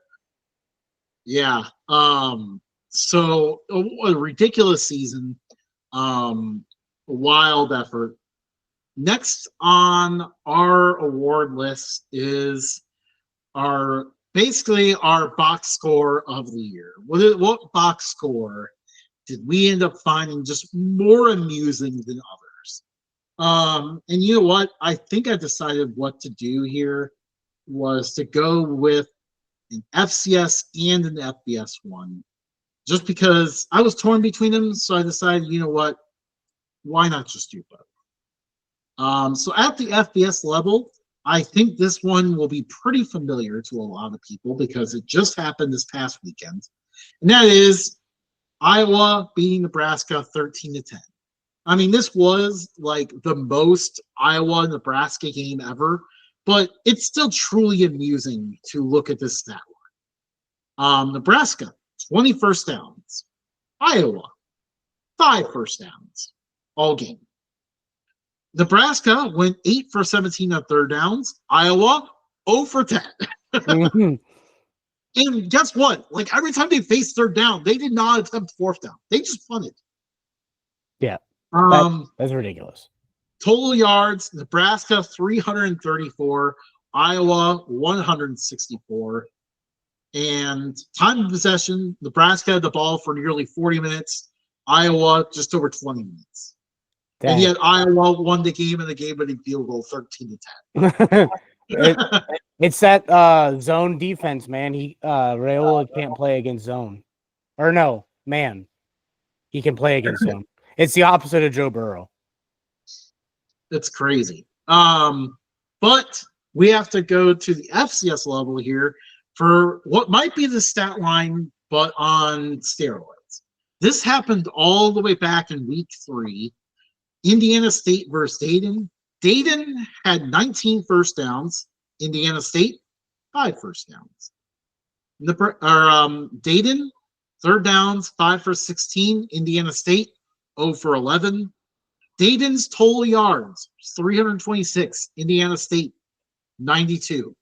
Yeah. So a ridiculous season. A wild effort. Next on our award list is our box score of the year. What box score did we end up finding just more amusing than others? And you know what? I think I decided what to do here was to go with an FCS and an FBS one, just because I was torn between them. So I decided, you know what? Why not just do both? So at the FBS level, I think this one will be pretty familiar to a lot of people because it just happened this past weekend. And that is Iowa beating Nebraska 13-10. I mean, this was like the most Iowa-Nebraska game ever, but it's still truly amusing to look at this stat line. Nebraska, 20 first downs. Iowa, 5 first downs all game. Nebraska went 8 for 17 on third downs. Iowa, 0 for 10. Mm-hmm. And guess what? Like every time they faced third down, they did not attempt fourth down. They just punted. Yeah. That's ridiculous. Total yards, Nebraska 334, Iowa 164. And time of possession, Nebraska had the ball for nearly 40 minutes, Iowa just over 20 minutes. Dang. And yet Iowa won the game in the game-winning field goal 13-10. It's that zone defense, man. Raiola can't play against zone. Or no, man. He can play against zone. It's the opposite of Joe Burrow. It's crazy. But we have to go to the FCS level here for what might be the stat line, but on steroids. This happened all the way back in week 3. Indiana State versus Dayton. Dayton had 19 first downs. Indiana State, 5 first downs. Dayton, third downs, 5 for 16. Indiana State, 0 for 11. Dayton's total yards, 326. Indiana State, 92.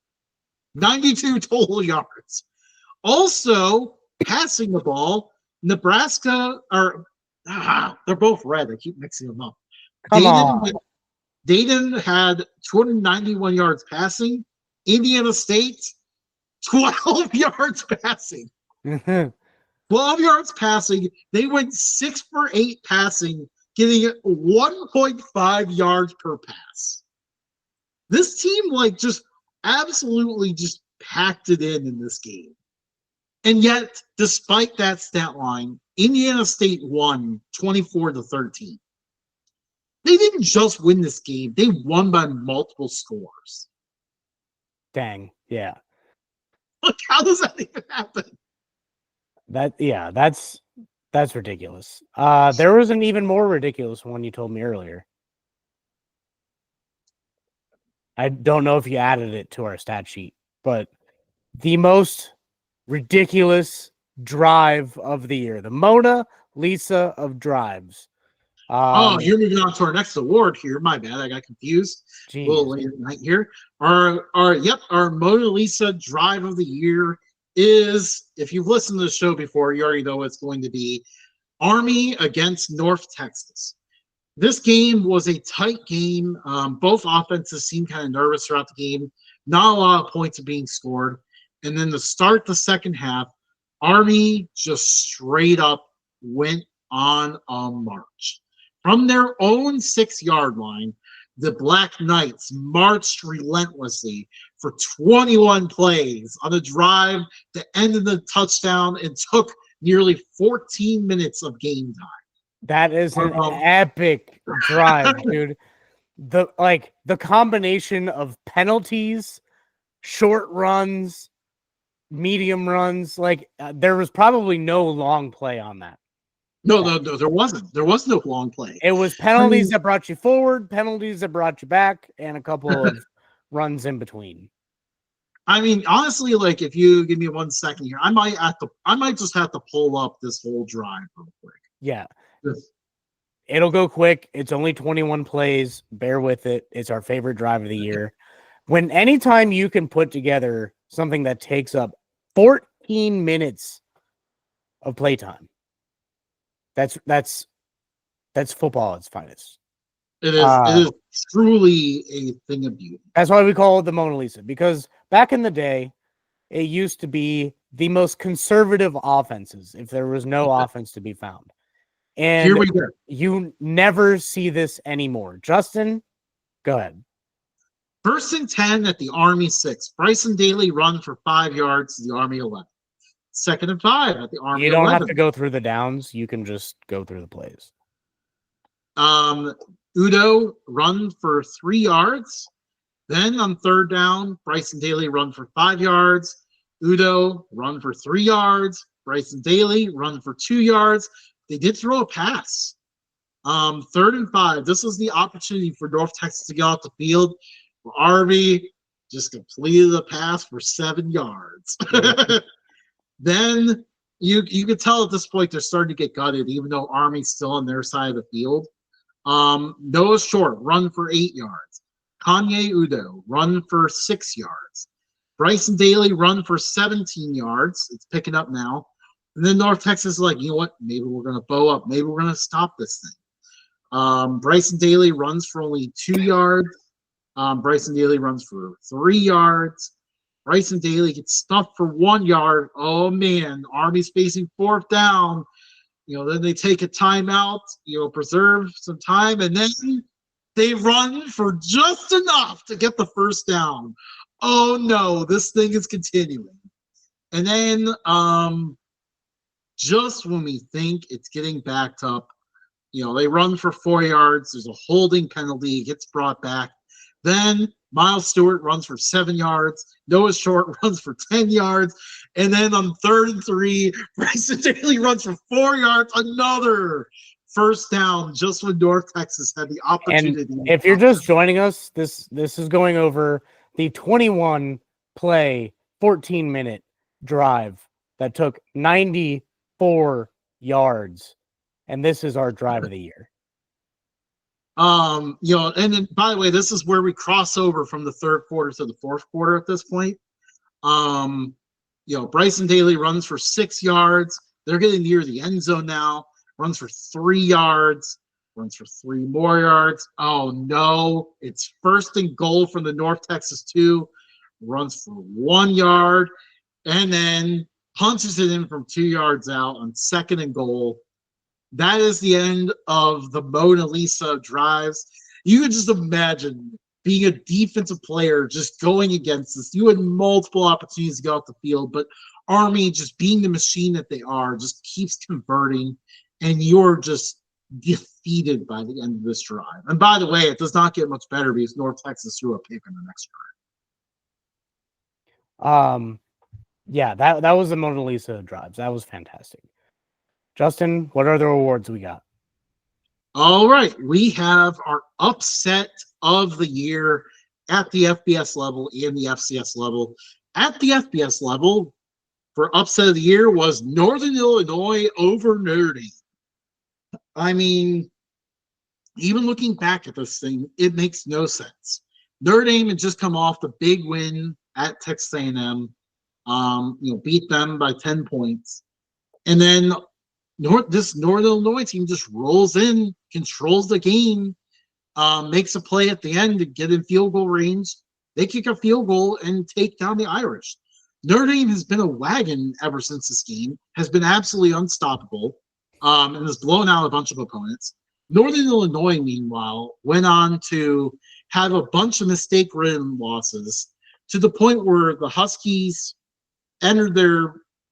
92 total yards. Also, passing the ball, Nebraska they're both red. I keep mixing them up. Dayton had 291 yards passing. Indiana State, 12 yards passing. 12 yards passing. They went 6 for 8 passing, getting 1.5 yards per pass. This team, just absolutely just packed it in this game. And yet, despite that stat line, Indiana State won 24-13. They didn't just win this game. They won by multiple scores. Dang. Yeah. How does that even happen? That's ridiculous. There was an even more ridiculous one you told me earlier. I don't know if you added it to our stat sheet, but the most ridiculous drive of the year, the Mona Lisa of drives. You're moving on to our next award here. My bad, I got confused. Geez. A little late at night here. Our Mona Lisa drive of the year is, if you've listened to the show before, you already know it's going to be Army against North Texas. This game was a tight game. Both offenses seemed kind of nervous throughout the game. Not a lot of points are being scored. And then to start the second half, Army just straight up went on a march. From their own 6-yard line, the Black Knights marched relentlessly for 21 plays on a drive that ended the touchdown and took nearly 14 minutes of game time. That is an epic drive, dude. The combination of penalties, short runs, medium runs, there was probably no long play on that. No, there wasn't. There was no long play. It was penalties that brought you forward, penalties that brought you back, and a couple of runs in between. I mean, honestly, if you give me 1 second here, I might just have to pull up this whole drive real quick. Yeah. It'll go quick. It's only 21 plays. Bear with it. It's our favorite drive of the year. Anytime you can put together something that takes up 14 minutes of playtime, that's football at its finest. It is truly a thing of beauty. That's why we call it the Mona Lisa, because back in the day, it used to be the most conservative offenses if there was no offense to be found. And here we go. You never see this anymore. Justin, go ahead. 1st and 10 at the Army 6. Bryson Daly run for 5 yards to the Army 11. 2nd and 5 at the Army 11. You don't have to go through the downs. You can just go through the plays. Udo run for 3 yards. Then on 3rd down, Bryson Daly run for 5 yards. Udo run for 3 yards. Bryson Daly run for 2 yards. They did throw a pass. 3rd and 5. This was the opportunity for North Texas to get off the field. Army just completed the pass for 7 yards. Then you could tell at this point they're starting to get gutted, even though Army's still on their side of the field. Noah Short, run for 8 yards. Kanye Udo, run for 6 yards. Bryson Daly, run for 17 yards. It's picking up now. And then North Texas is like, you know what? Maybe we're going to bow up. Maybe we're going to stop this thing. Bryson Daly runs for only 2 yards. Bryson Daly runs for 3 yards. Bryson Daly gets stuffed for 1 yard. Oh man, Army's facing 4th down. Then they take a timeout, preserve some time, and then they run for just enough to get the 1st down. Oh no, this thing is continuing. And then just when we think it's getting backed up, they run for 4 yards. There's a holding penalty. It gets brought back. Then Miles Stewart runs for 7 yards. Noah Short runs for 10 yards. And then on 3rd and 3, Bryson Daly runs for 4 yards. Another 1st down just when North Texas had the opportunity. And if you're just joining us, this is going over the 21-play, 14-minute drive that took 94 yards. And this is our drive of the year. And then by the way, this is where we cross over from the 3rd quarter to the 4th quarter at this point. Bryson Daly runs for 6 yards. They're getting near the end zone now. Runs for 3 yards. Runs for 3 more yards. Oh no, it's 1st and goal from the North Texas 2. Runs for 1 yard, and then punches it in from 2 yards out on 2nd and goal. That is the end of the Mona Lisa drives. You can just imagine being a defensive player just going against this. You had multiple opportunities to go out the field, but Army, just being the machine that they are, just keeps converting, and you're just defeated by the end of this drive. And by the way, it does not get much better because North Texas threw a pick in the next drive. Yeah, that was the Mona Lisa drives. That was fantastic. Justin, what other awards we got? All right, we have our upset of the year at the FBS level and the FCS level. At the FBS level, for upset of the year was Northern Illinois over Notre Dame. I mean, even looking back at this thing, it makes no sense. Notre Dame had just come off the big win at Texas A&M, beat them by 10 points. And then this Northern Illinois team just rolls in, controls the game, makes a play at the end to get in field goal range. They kick a field goal and take down the Irish. Notre Dame has been a wagon ever since this game, has been absolutely unstoppable, and has blown out a bunch of opponents. Northern Illinois, meanwhile, went on to have a bunch of mistake-ridden losses to the point where the Huskies entered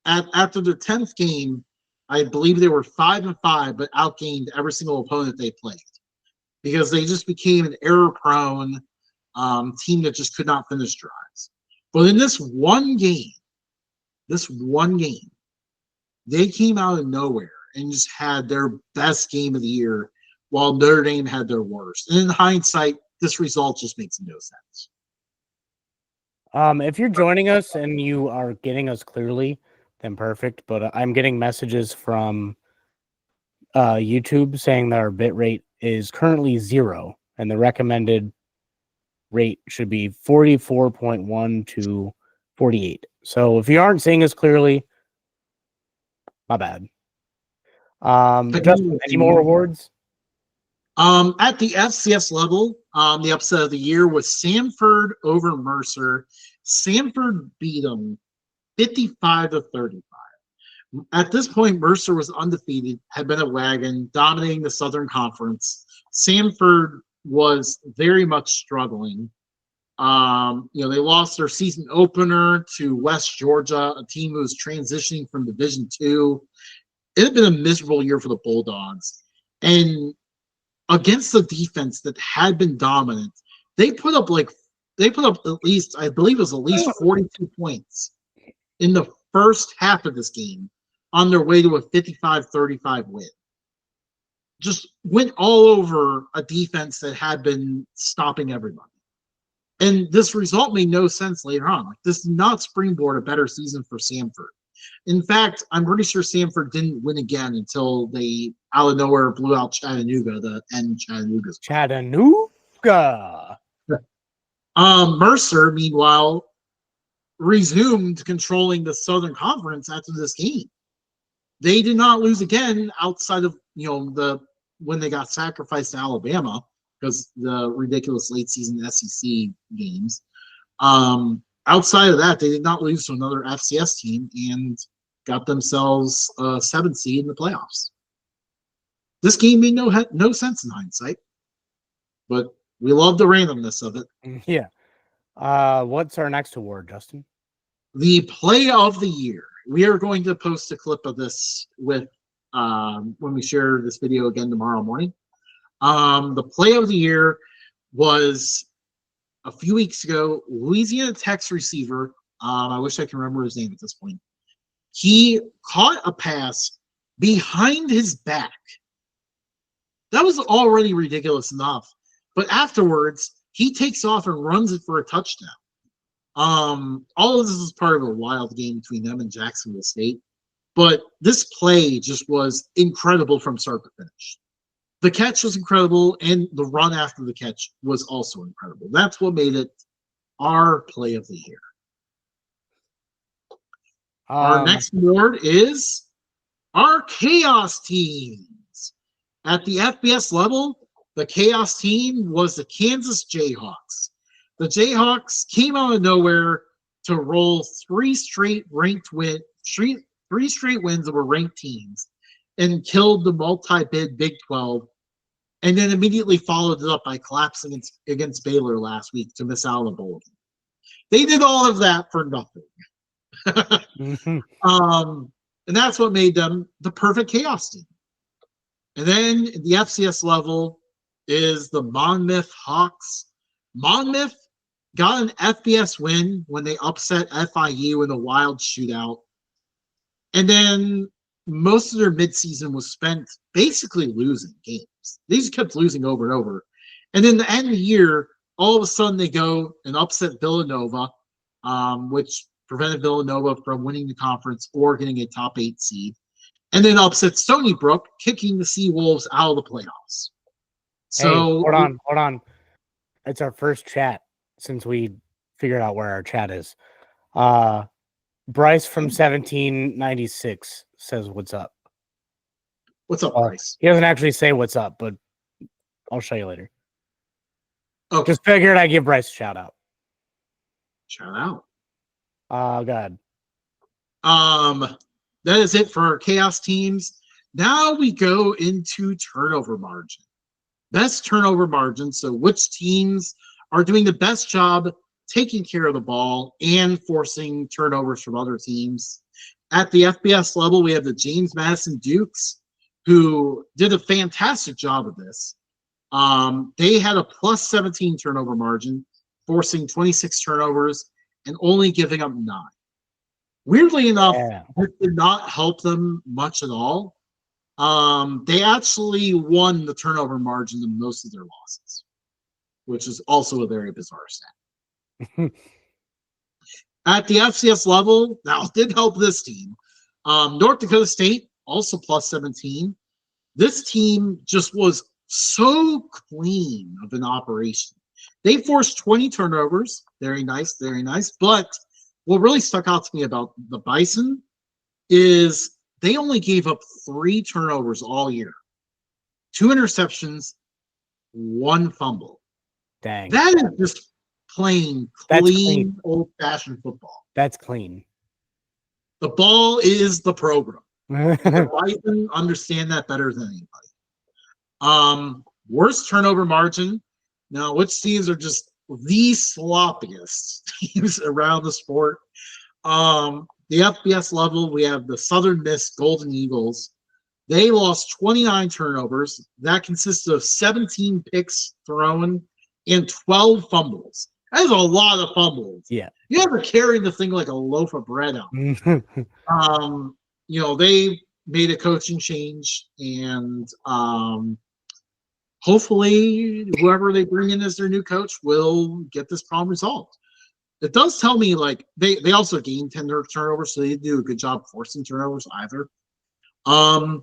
after their 10th game. I believe they were 5-5, but outgained every single opponent they played because they just became an error-prone team that just could not finish drives. But in this one game, they came out of nowhere and just had their best game of the year while Notre Dame had their worst. And in hindsight, this result just makes no sense. If you're joining us and you are getting us clearly, then perfect. But I'm getting messages from YouTube saying that our bit rate is currently 0 and the recommended rate should be 44.1 to 48. So if you aren't seeing us clearly, my bad. Justin, any more awards? At the FCS level, the upset of the year was Samford over Mercer. Samford beat them 55-35. At this point, Mercer was undefeated, had been a wagon, dominating the Southern Conference. Samford was very much struggling. They lost their season opener to West Georgia, a team who was transitioning from Division II. It had been a miserable year for the Bulldogs. And against the defense that had been dominant, they put up at least, I believe it was at least 42 points in the first half of this game on their way to a 55-35 win. Just went all over a defense that had been stopping everybody. And this result made no sense later on. This did not springboard a better season for Samford. In fact, I'm pretty sure Samford didn't win again until they, out of nowhere, blew out Chattanooga to end Chattanooga's. Chattanooga! Mercer, meanwhile, resumed controlling the Southern Conference after this game. They did not lose again outside of the when they got sacrificed to Alabama because the ridiculous late season SEC games. Outside of that, they did not lose to another FCS team and got themselves a 7th seed in the playoffs. This game made no sense in hindsight, but we love the randomness of it. Yeah. What's our next award, Justin? The play of the year. We are going to post a clip of this with when we share this video again tomorrow morning. The play of the year was a few weeks ago. Louisiana Tech's receiver. I wish I can remember his name at this point. He caught a pass behind his back. That was already ridiculous enough. But afterwards, he takes off and runs it for a touchdown. All of this is part of a wild game between them and Jacksonville State. But this play just was incredible from start to finish. The catch was incredible, and the run after the catch was also incredible. That's what made it our play of the year. Our next award is our Chaos Teams. At the FBS level, the Chaos Team was the Kansas Jayhawks. The Jayhawks came out of nowhere to roll three straight wins over ranked teams and killed the multi-bid Big 12, and then immediately followed it up by collapsing against Baylor last week to miss out on the bowl game. They did all of that for nothing. And that's what made them the perfect Chaos Team. And then the FCS level is the Monmouth Hawks. Monmouth got an FBS win when they upset FIU in a wild shootout. And then most of their midseason was spent basically losing games. They just kept losing over and over. And then the end of the year, all of a sudden they go and upset Villanova, which prevented Villanova from winning the conference or getting a top 8 seed. And then upset Stony Brook, kicking the Seawolves out of the playoffs. So hey, hold on. It's our first chat since we figured out where our chat is. Bryce from 1796 says, "What's up?" What's up, Bryce? He doesn't actually say what's up, but I'll show you later. Okay. Just figured I'd give Bryce a shout out. Shout out. God. That is it for our Chaos Teams. Now we go into turnover margin. Best turnover margin. So which teams are doing the best job taking care of the ball and forcing turnovers from other teams. At the FBS level, we have the James Madison Dukes, who did a fantastic job of this. They had a plus 17 turnover margin, forcing 26 turnovers and only giving up 9. Weirdly enough, It did not help them much at all. They actually won the turnover margin in most of their losses, which is also a very bizarre stat. At the FCS level, now it did help this team. North Dakota State, also plus 17. This team just was so clean of an operation. They forced 20 turnovers. Very nice, very nice. But what really stuck out to me about the Bison is they only gave up 3 turnovers all year. 2 interceptions, 1 fumble. Dang. That is just playing clean, old-fashioned football. That's clean. The ball is the program. The Bison understand that better than anybody. Worst turnover margin. Now, which teams are just the sloppiest teams around the sport? The FBS level, we have the Southern Miss Golden Eagles. They lost 29 turnovers. That consists of 17 picks thrown and 12 fumbles. That is a lot of fumbles. Yeah. You have to carry the thing like a loaf of bread out. They made a coaching change, and hopefully whoever they bring in as their new coach will get this problem resolved. It does tell me like they also gained 10 turnovers, so they do a good job forcing turnovers either. I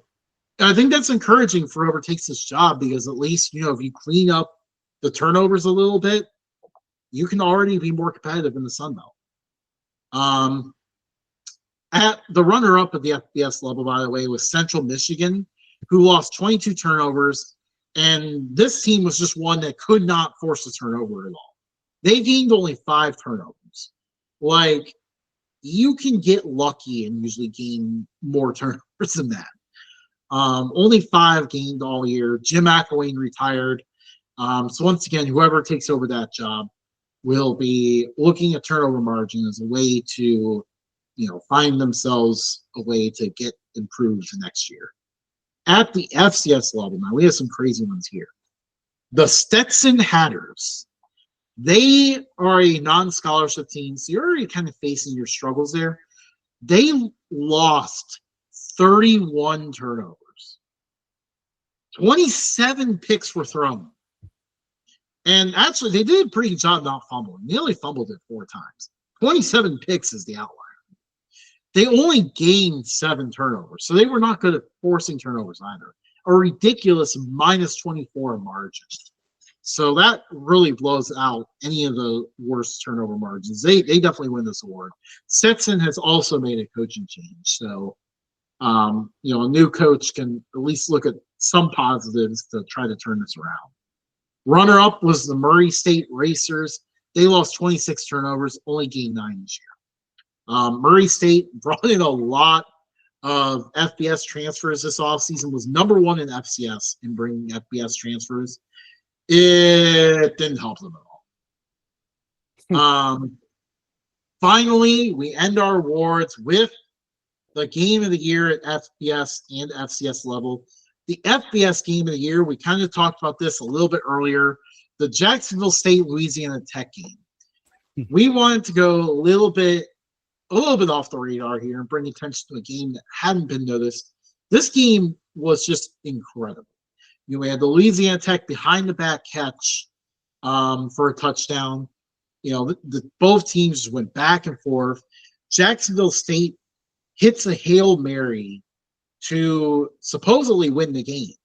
think that's encouraging for whoever takes this job, because at least, if you clean up the turnovers a little bit, you can already be more competitive in the Sun Belt. At the runner-up at the FBS level, by the way, was Central Michigan. who lost 22 turnovers, and this team was just one that could not force a turnover at all. They gained only 5 turnovers. Like, you can get lucky and usually gain more turnovers than that. Only 5 gained all year. Jim McElwain retired. So once again, whoever takes over that job will be looking at turnover margin as a way to, find themselves a way to get improved next year. At the FCS level, now we have some crazy ones here. The Stetson Hatters. They are a non-scholarship team, so you're already kind of facing your struggles there. They lost 31 turnovers. 27 picks were thrown. And actually, they did a pretty good job not fumbling. They only fumbled it 4 times. 27 picks is the outlier. They only gained 7 turnovers, so they were not good at forcing turnovers either. A ridiculous minus 24 margin. So that really blows out any of the worst turnover margins. They definitely win this award. Stetson has also made a coaching change. So, a new coach can at least look at some positives to try to turn this around. Runner-up was the Murray State Racers. They lost 26 turnovers, only gained 9 this year. Murray State brought in a lot of FBS transfers this offseason, was number 1 in FCS in bringing FBS transfers. It didn't help them at all. Finally, we end our awards with the game of the year at FBS and FCS level. The FBS game of the year, we kind of talked about this a little bit earlier, the Jacksonville State Louisiana Tech game. We wanted to go a little bit off the radar here and bring attention to a game that hadn't been noticed. This game was just incredible. We had the Louisiana Tech behind the back catch for a touchdown. Both teams just went back and forth. Jacksonville State hits a Hail Mary to supposedly win the game,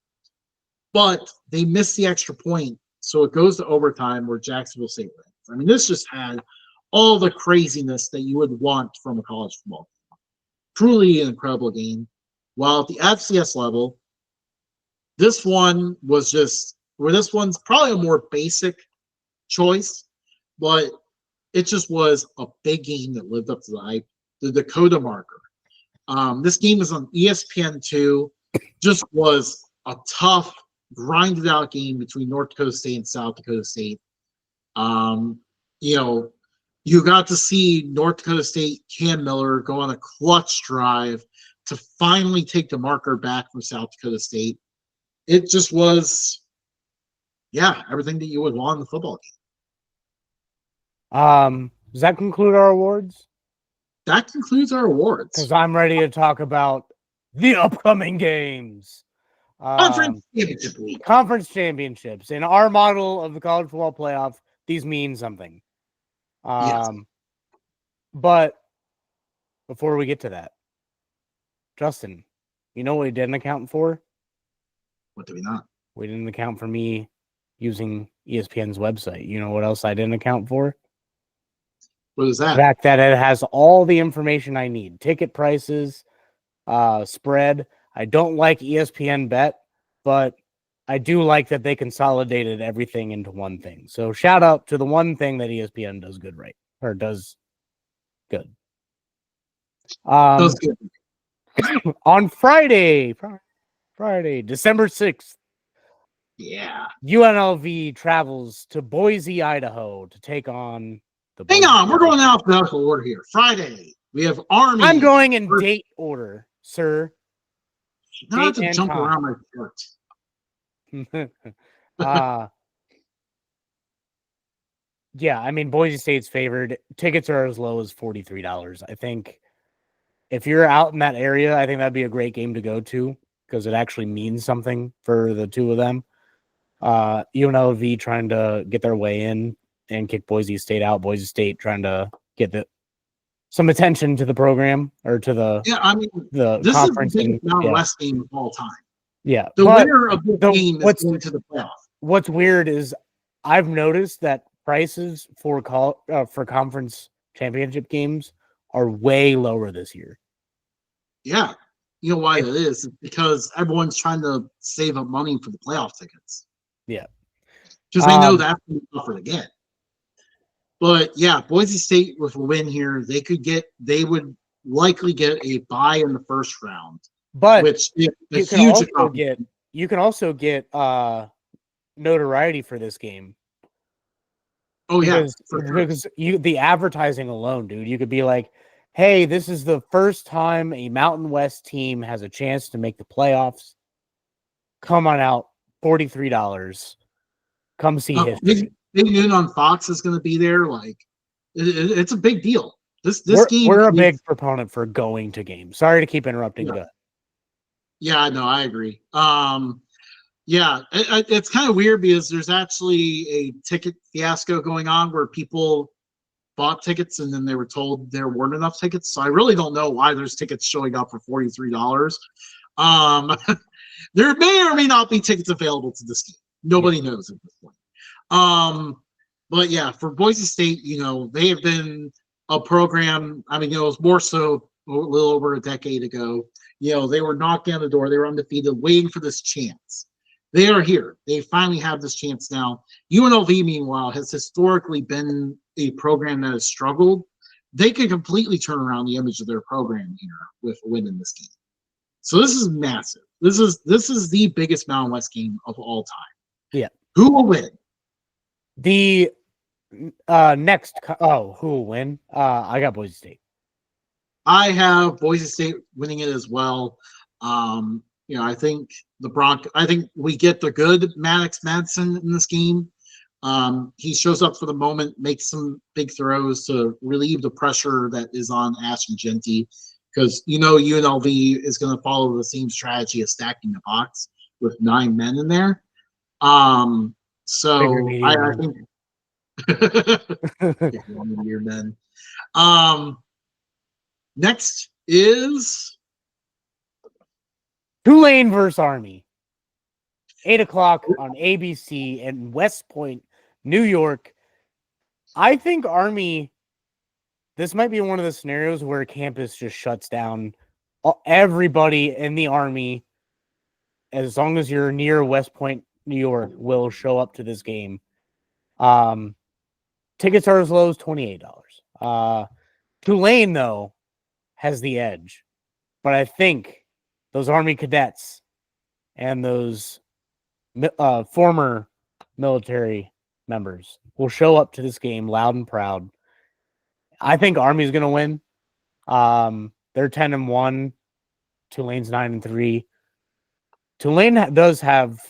but they missed the extra point, so it goes to overtime where Jacksonville State wins. I mean, this just had all the craziness that you would want from a college football game. Truly an incredible game. While at the FCS level, this one's probably a more basic choice, but it just was a big game that lived up to the hype. The Dakota Marker. This game was on ESPN2. Just was a tough, grinded out game between North Dakota State and South Dakota State. You got to see North Dakota State Cam Miller go on a clutch drive to finally take the marker back from South Dakota State. It just was, everything that you would want in the football game. Does that conclude our awards? That concludes our awards. Because I'm ready to talk about the upcoming games. Conference Championship Week. Conference Championships. In our model of the college football playoff, these mean something. Yes. But before we get to that, Justin, you know what we didn't account for? What did we not? We didn't account for me using ESPN's website. You know what else I didn't account for? What is that? The fact that it has all the information I need. Ticket prices, spread. I don't like ESPN Bet, but I do like that they consolidated everything into one thing. So shout out to the one thing that ESPN does good right. Or does good. Does good. On Friday, December 6th. Yeah. UNLV travels to Boise, Idaho to take on the Hang on, we're going alphabetical order here. Friday, we have Army. I'm going in date order, sir. Not to jump around my shirt. Yeah, I mean, Boise State's favored. Tickets are as low as $43. I think if you're out in that area, I think that'd be a great game to go to because it actually means something for the two of them. UNLV trying to get their way in and kick Boise State out. Boise State trying to get some attention to the program or to the this conference. This is the biggest West game of all time. Yeah, the winner of the game is going to the playoff. What's weird is I've noticed that prices for conference championship games are way lower this year. Yeah, You know why that is? It's because everyone's trying to save up money for the playoff tickets. Yeah. Because they know that's going to be tougher to get. But yeah, Boise State with a win here, they would likely get a bye in the first round. But which is a you can also get notoriety for this game. Oh because, yeah, because the advertising alone, dude, you could be like, hey, this is the first time a Mountain West team has a chance to make the playoffs. Come on out, $43. Come see history. Big Noon on Fox is going to be there. Like, it's a big deal. This game. We're a big proponent for going to games. Sorry to keep interrupting. Yeah, yeah, no, I agree. Yeah, it's kind of weird because there's actually a ticket fiasco going on where people bought tickets and then they were told there weren't enough tickets. So I really don't know why there's tickets showing up for $43. There may or may not be tickets available to this game. Nobody knows at this point. But yeah, for Boise State, they have been a program. I mean, it was more so a little over a decade ago. They were knocking on the door. They were undefeated, waiting for this chance. They are here. They finally have this chance now. UNLV, meanwhile, has historically been a program that has struggled. They could completely turn around the image of their program here with a win in this game. So this is massive. This is the biggest Mountain West game of all time. Yeah. Who will win? The who will win? I got Boise State. I have Boise State winning it as well. I think I think we get the good Maddox Madsen in this game. He shows up for the moment, makes some big throws to relieve the pressure that is on Ashton Genty, because UNLV is going to follow the same strategy of stacking the box with 9 men in there. So I think your men. Next is Tulane versus Army. 8:00 on ABC in West Point, New York. I think Army, this might be one of the scenarios where campus just shuts down. Everybody in the Army, as long as you're near West Point, New York, will show up to this game. Tickets are as low as $28. Tulane, though, has the edge. But I think those Army cadets and those former military members will show up to this game loud and proud. I think Army's going to win. They're 10-1. Tulane's 9-3. Tulane does have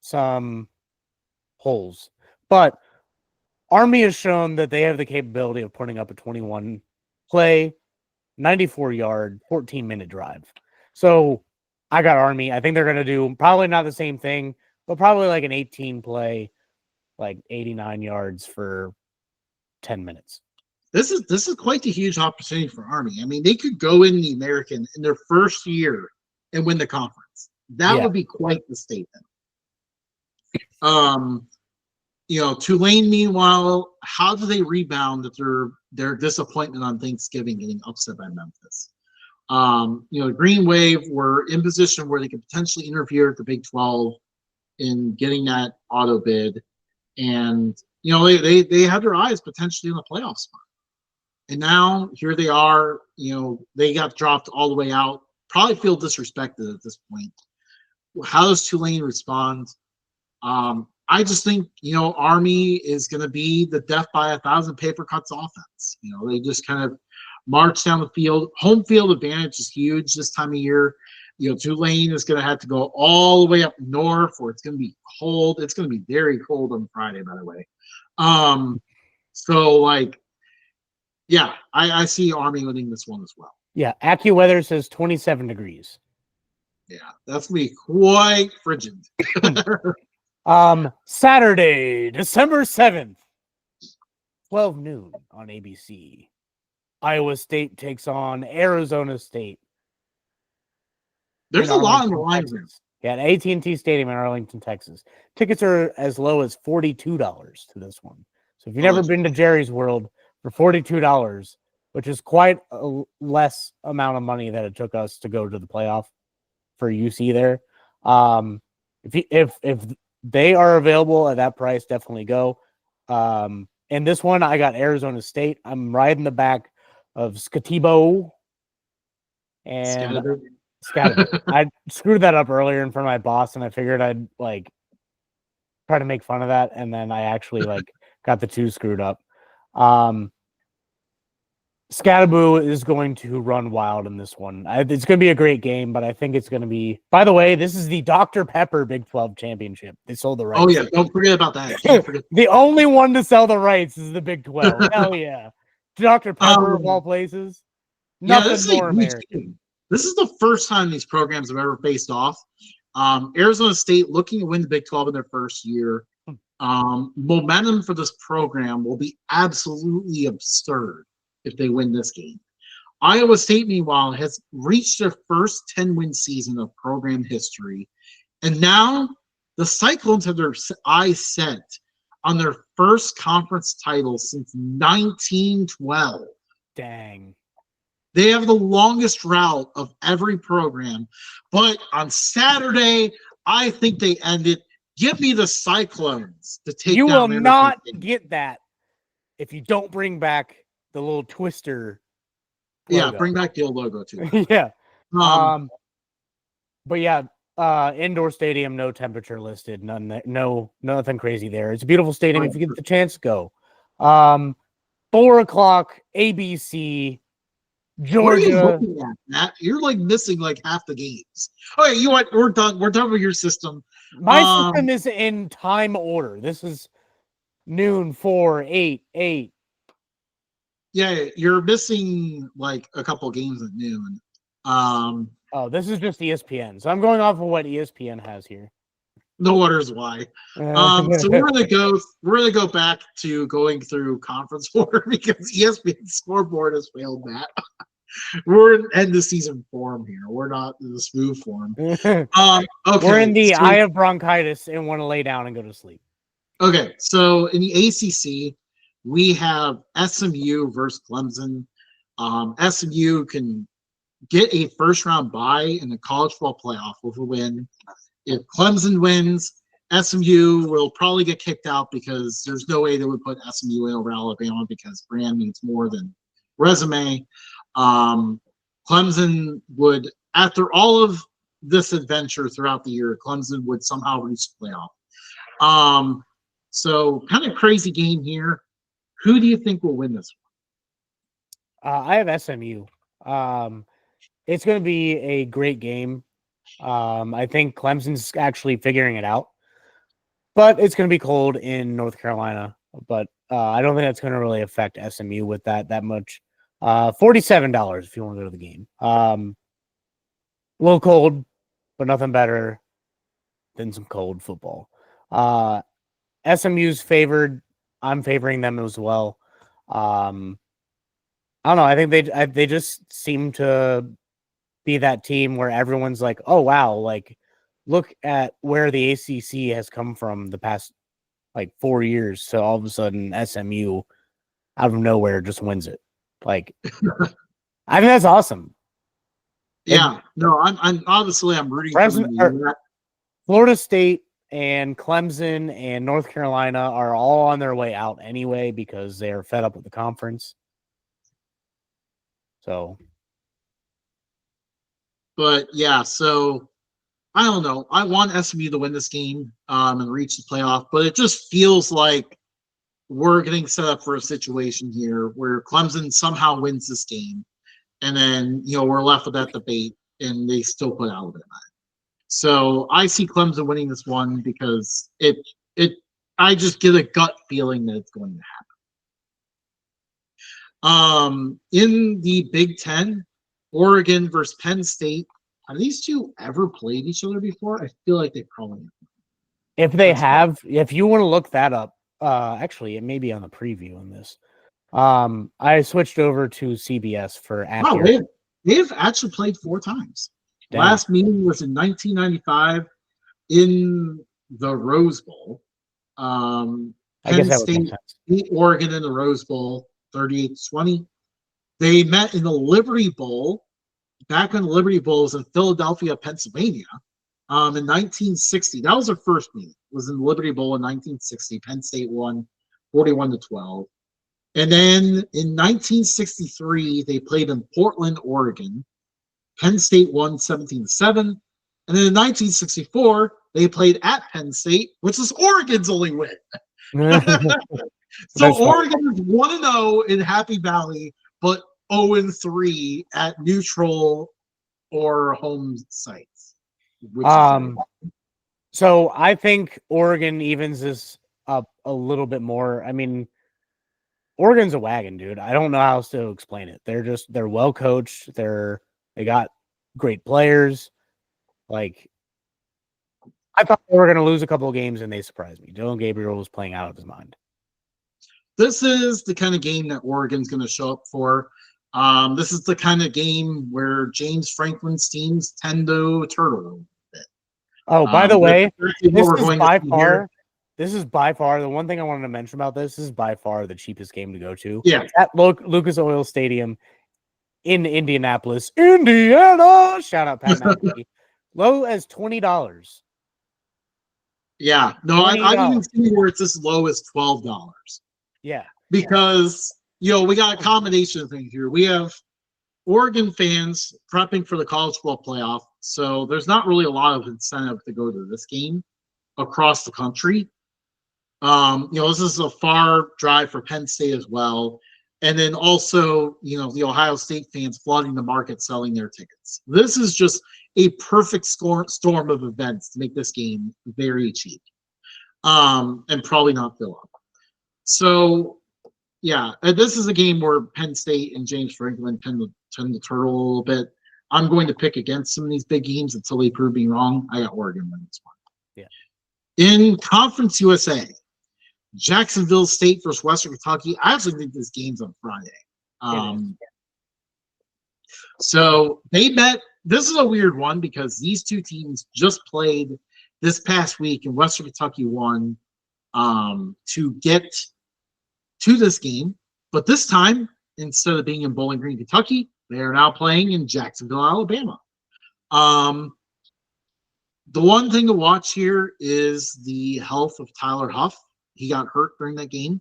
some holes, but Army has shown that they have the capability of putting up a 21 play, 94-yard, 14-minute drive. So I got Army. I think they're going to do probably not the same thing, but probably like an 18 play, like 89 yards for 10 minutes. This is quite the huge opportunity for Army. I mean, they could go in the American in their first year and win the conference. That would be quite the statement. Tulane, meanwhile, how do they rebound after their disappointment on Thanksgiving getting upset by Memphis? Green Wave were in position where they could potentially interfere at the Big 12 in getting that auto bid. And, they had their eyes potentially in the playoff spot. And now here they are, they got dropped all the way out, probably feel disrespected at this point. How does Tulane respond? I just think, Army is going to be the death by 1,000 paper cuts offense. They just kind of march down the field. Home field advantage is huge this time of year. Tulane is going to have to go all the way up north where it's going to be cold. It's going to be very cold on Friday, by the way. I see Army winning this one as well. Yeah, AccuWeather says 27 degrees. Yeah, that's going to be quite frigid. Saturday, December 7th, 12 noon on ABC. Iowa State takes on Arizona State. There's a lot on the line here. Yeah, at AT&T Stadium in Arlington, Texas. Tickets are as low as $42 to this one. So if you've never been to Jerry's World, for $42, which is quite a less amount of money that it took us to go to the playoff for UC there. If they are available at that price, definitely go. And this one, I got Arizona State. I'm riding the back of Scatibo and Scatterbo. I screwed that up earlier in front of my boss, and I figured I'd like try to make fun of that, and then I actually like got the two screwed up. Scatterbo is going to run wild in this one. It's going to be a great game, but I think it's going to be. By the way, this is the Dr. Pepper Big 12 Championship. They sold the rights. Oh yeah, don't forget about that. Can't forget. The only one to sell the rights is the Big 12. Hell yeah, Dr. Pepper of all places. Nothing more American. This is the first time these programs have ever faced off. Arizona State looking to win the Big 12 in their first year. Momentum for this program will be absolutely absurd if they win this game. Iowa State, meanwhile, has reached their first 10-win season of program history. And now the Cyclones have their eyes set on their first conference title since 1912. Dang. They have the longest route of every program. But on Saturday, I think they end it. Give me the Cyclones to take You down will not get that if you don't bring back the little twister logo. Yeah, bring back the old logo too. Yeah. But yeah, indoor stadium, no temperature listed, nothing crazy there. It's a beautiful stadium. If you get the chance, go. 4 o'clock, ABC, Georgia. What are you looking at, Matt? You're like missing like half the games. Okay, you know what? We're done. We're done with your system. My system is in time order. This is noon, 4, 8, 8. Yeah, you're missing like a couple games at noon. Oh, this is just ESPN. So I'm going off of what ESPN has here. No wonders why. So we're gonna go back to going through conference order because ESPN scoreboard has failed that. We're in end of season form here. We're not in the smooth form. Okay. We're in the eye of bronchitis and want to lay down and go to sleep. Okay, so in the ACC, we have SMU versus Clemson. SMU can get a first-round bye in the college football playoff with a win. If Clemson wins, SMU will probably get kicked out because there's no way they would put SMU in over Alabama because brand means more than resume. Clemson would, after all of this adventure throughout the year, Clemson would somehow reach the playoff. So kind of crazy game here. Who do you think will win this one? I have SMU. It's going to be a great game. I think Clemson's actually figuring it out, but it's going to be cold in North Carolina. But I don't think that's going to really affect SMU with that much. $47 if you want to go to the game. A little cold, but nothing better than some cold football. SMU's favored. I'm favoring them as well. I don't know. I think they just seem to be that team where everyone's like, oh, wow, like, look at where the ACC has come from the past, like, 4 years. So all of a sudden, SMU out of nowhere just wins it. Like, I think that's awesome. Yeah. No, I'm obviously I'm rooting for them. Florida State and Clemson and North Carolina are all on their way out anyway because they are fed up with the conference. So, but yeah, so I don't know. I want SMU to win this game and reach the playoff, but it just feels like we're getting set up for a situation here where Clemson somehow wins this game, and then we're left with that debate, and they still put Alabama. So I see Clemson winning this one because I just get a gut feeling that it's going to happen. In the Big Ten, Oregon versus Penn State. Have these two ever played each other before? I feel like they probably have. If they have, if you want to look that up, actually, it may be on the preview on this. I switched over to CBS for accurate. Oh, they've actually played 4 times. Dang. Last meeting was in 1995 in the Rose Bowl. Penn State beat Oregon in the Rose Bowl 38-20. They met in the Liberty Bowl, back when the Liberty Bowl was in Philadelphia, Pennsylvania, in 1960. That was their first meeting. It was in the Liberty Bowl in 1960. Penn State won 41-12. And then in 1963, they played in Portland, Oregon. Penn State won 17-7. And then in 1964, they played at Penn State, which is Oregon's only win. So Oregon is 1-0 in Happy Valley, but 0-3 at neutral or home sites. So I think Oregon evens this up a little bit more. I mean, Oregon's a wagon, dude. I don't know how else to explain it. They're well coached. They got great players. Like, I thought they were going to lose a couple of games, and they surprised me. Dylan Gabriel was playing out of his mind. This is the kind of game that Oregon's going to show up for. This is the kind of game where James Franklin's teams tend to turtle a little bit. Oh, by the way, this is by far the one thing I wanted to mention about this. This is by far the cheapest game to go to. Yeah, it's at Lucas Oil Stadium in Indianapolis, Indiana. Shout out Pat McAfee. Low as $20. Yeah, no, I've even seen where it's as low as $12. Yeah, because we got a combination of things here. We have Oregon fans prepping for the college football playoff, so there's not really a lot of incentive to go to this game across the country. This is a far drive for Penn State as well, and then also the Ohio State fans flooding the market selling their tickets. This is just a perfect storm of events to make this game very cheap, and probably not fill up. So, yeah, this is a game where Penn State and James Franklin tend to turtle a little bit. I'm going to pick against some of these big games until they prove me wrong. I got Oregon winning this one. Yeah. In Conference USA, Jacksonville State versus Western Kentucky. I actually think this game's on Friday. So they met. This is a weird one because these two teams just played this past week, and Western Kentucky won to get to this game. But this time, instead of being in Bowling Green, Kentucky, they are now playing in Jacksonville, Alabama. The one thing to watch here is the health of Tyler Huff. He got hurt during that game.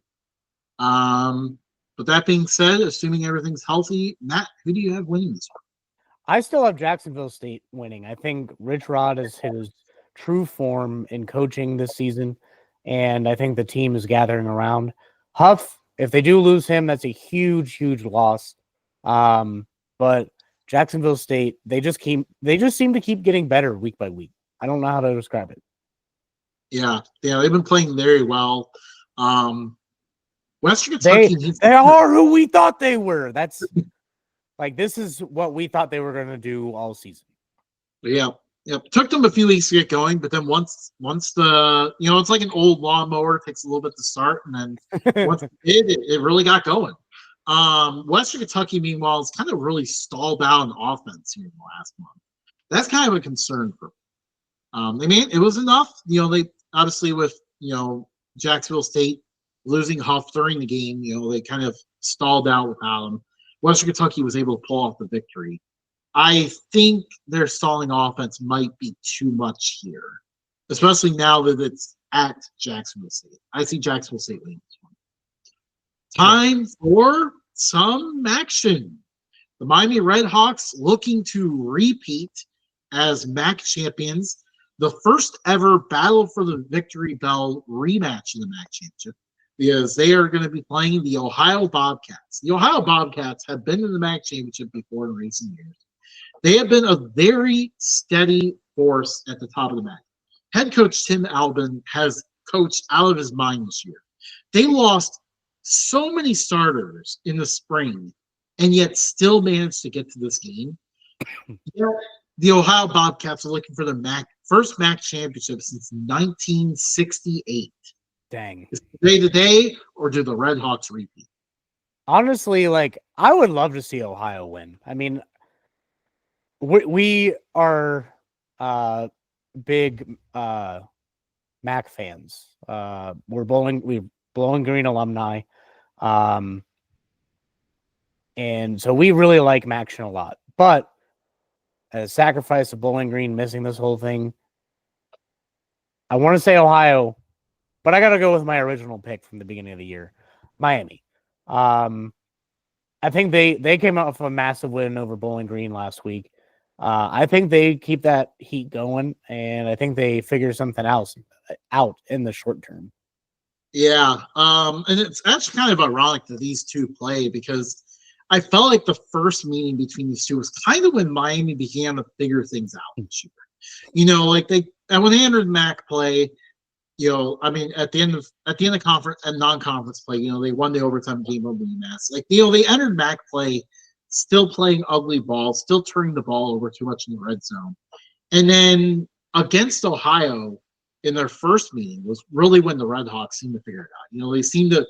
But that being said, assuming everything's healthy, Matt, who do you have winning this one? I still have Jacksonville State winning. I think Rich Rod is his true form in coaching this season, and I think the team is gathering around. Huff, if they do lose him, that's a huge, huge loss. But Jacksonville State, they just seem to keep getting better week by week. I don't know how to describe it. Yeah, they've been playing very well. Western Kentucky, they are who we thought they were. That's like, this is what we thought they were going to do all season. Yeah. Took them a few weeks to get going, but then once the it's like an old lawnmower. It takes a little bit to start, and then once it really got going. Western Kentucky, meanwhile, is kind of really stalled out in offense here in the last month. That's kind of a concern for me. It was enough. They obviously with Jacksonville State losing Huff during the game, they kind of stalled out without him. Western Kentucky was able to pull off the victory. I think their stalling offense might be too much here, especially now that it's at Jacksonville State. I see Jacksonville State winning this one. Time for some action. The Miami Redhawks looking to repeat as MAC champions. The first ever Battle for the Victory Bell rematch in the MAC championship, because they are going to be playing the Ohio Bobcats. The Ohio Bobcats have been in the MAC championship before in recent years. They have been a very steady force at the top of the MAC. Head coach Tim Albin has coached out of his mind this year. They lost so many starters in the spring and yet still managed to get to this game. The Ohio Bobcats are looking for their first MAC championship since 1968. Dang. Is today, or do the Redhawks repeat? Honestly, I would love to see Ohio win. I mean, we are big MAC fans. We're Bowling Green alumni. And so we really like Maction a lot. But as a sacrifice of Bowling Green missing this whole thing, I want to say Ohio, but I got to go with my original pick from the beginning of the year, Miami. I think they came out with a massive win over Bowling Green last week. I think they keep that heat going, and I think they figure something else out in the short term. Yeah, and it's actually kind of ironic that these two play because I felt like the first meeting between these two was kind of when Miami began to figure things out this year. You know, like when they entered MAC play, you know, I mean, at the end of conference and non-conference play, you know, they won the overtime game over UMass. Like, you know, they entered MAC play still playing ugly ball, still turning the ball over too much in the red zone. And then against Ohio in their first meeting was really when the Red Hawks seemed to figure it out. You know, they seemed to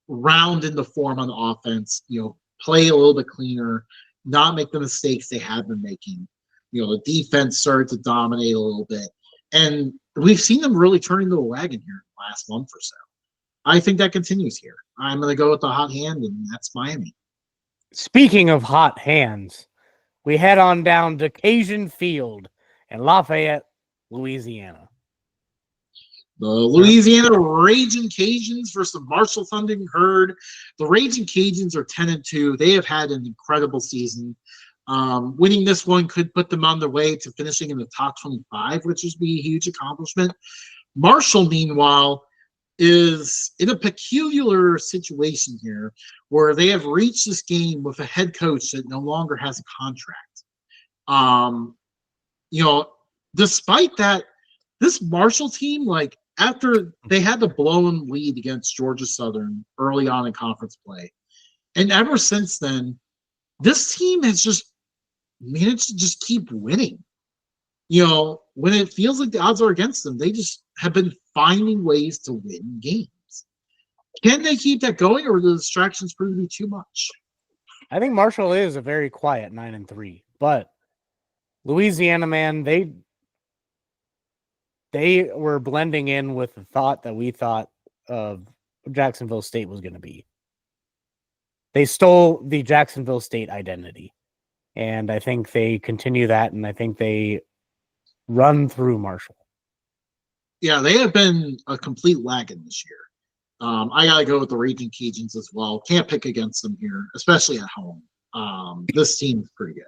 round into form on the offense, you know, play a little bit cleaner, not make the mistakes they had been making. You know, the defense started to dominate a little bit. And we've seen them really turning the wagon here in the last month or so. I think that continues here. I'm going to go with the hot hand, and that's Miami. Speaking of hot hands, we head on down to Cajun Field in Lafayette, Louisiana. The Louisiana Raging Cajuns versus the Marshall Thundering Herd. The Raging Cajuns are 10-2. They have had an incredible season. Winning this one could put them on their way to finishing in the top 25, which would be a huge accomplishment. Marshall, meanwhile, is in a peculiar situation here where they have reached this game with a head coach that no longer has a contract. You know, despite that, this Marshall team, like, after they had the blown lead against Georgia Southern early on in conference play, and ever since then, this team has just managed to just keep winning. You know, when it feels like the odds are against them, they just have been finding ways to win games. Can they keep that going, or the distractions prove to be too much? I think Marshall is a very quiet 9-3, but Louisiana, man, they were blending in with the thought that we thought of Jacksonville State was going to be. They stole the Jacksonville State identity, and I think they continue that, and I think they run through Marshall. Yeah, they have been a complete wagon this year. I got to go with the Raging Cajuns as well. Can't pick against them here, especially at home. This team is pretty good.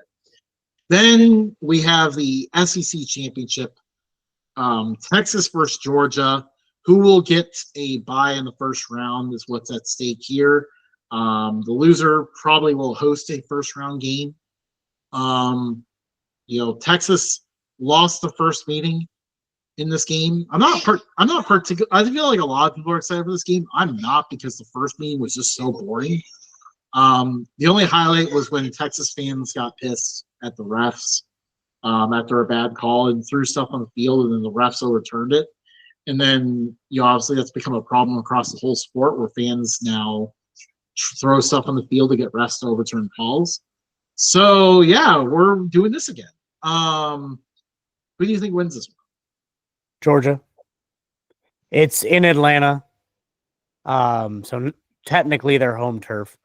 Then we have the SEC Championship. Texas versus Georgia. Who will get a bye in the first round is what's at stake here. The loser probably will host a first-round game. You know, Texas lost the first meeting in this game. I'm not particular. I feel like a lot of people are excited for this game. I'm not, because the first meeting was just so boring. The only highlight was when Texas fans got pissed at the refs after a bad call and threw stuff on the field, and then the refs overturned it. And then, you know, obviously that's become a problem across the whole sport, where fans now throw stuff on the field to get refs to overturn calls. So yeah, we're doing this again. Who do you think wins this one? Georgia. It's in Atlanta. So technically their home turf.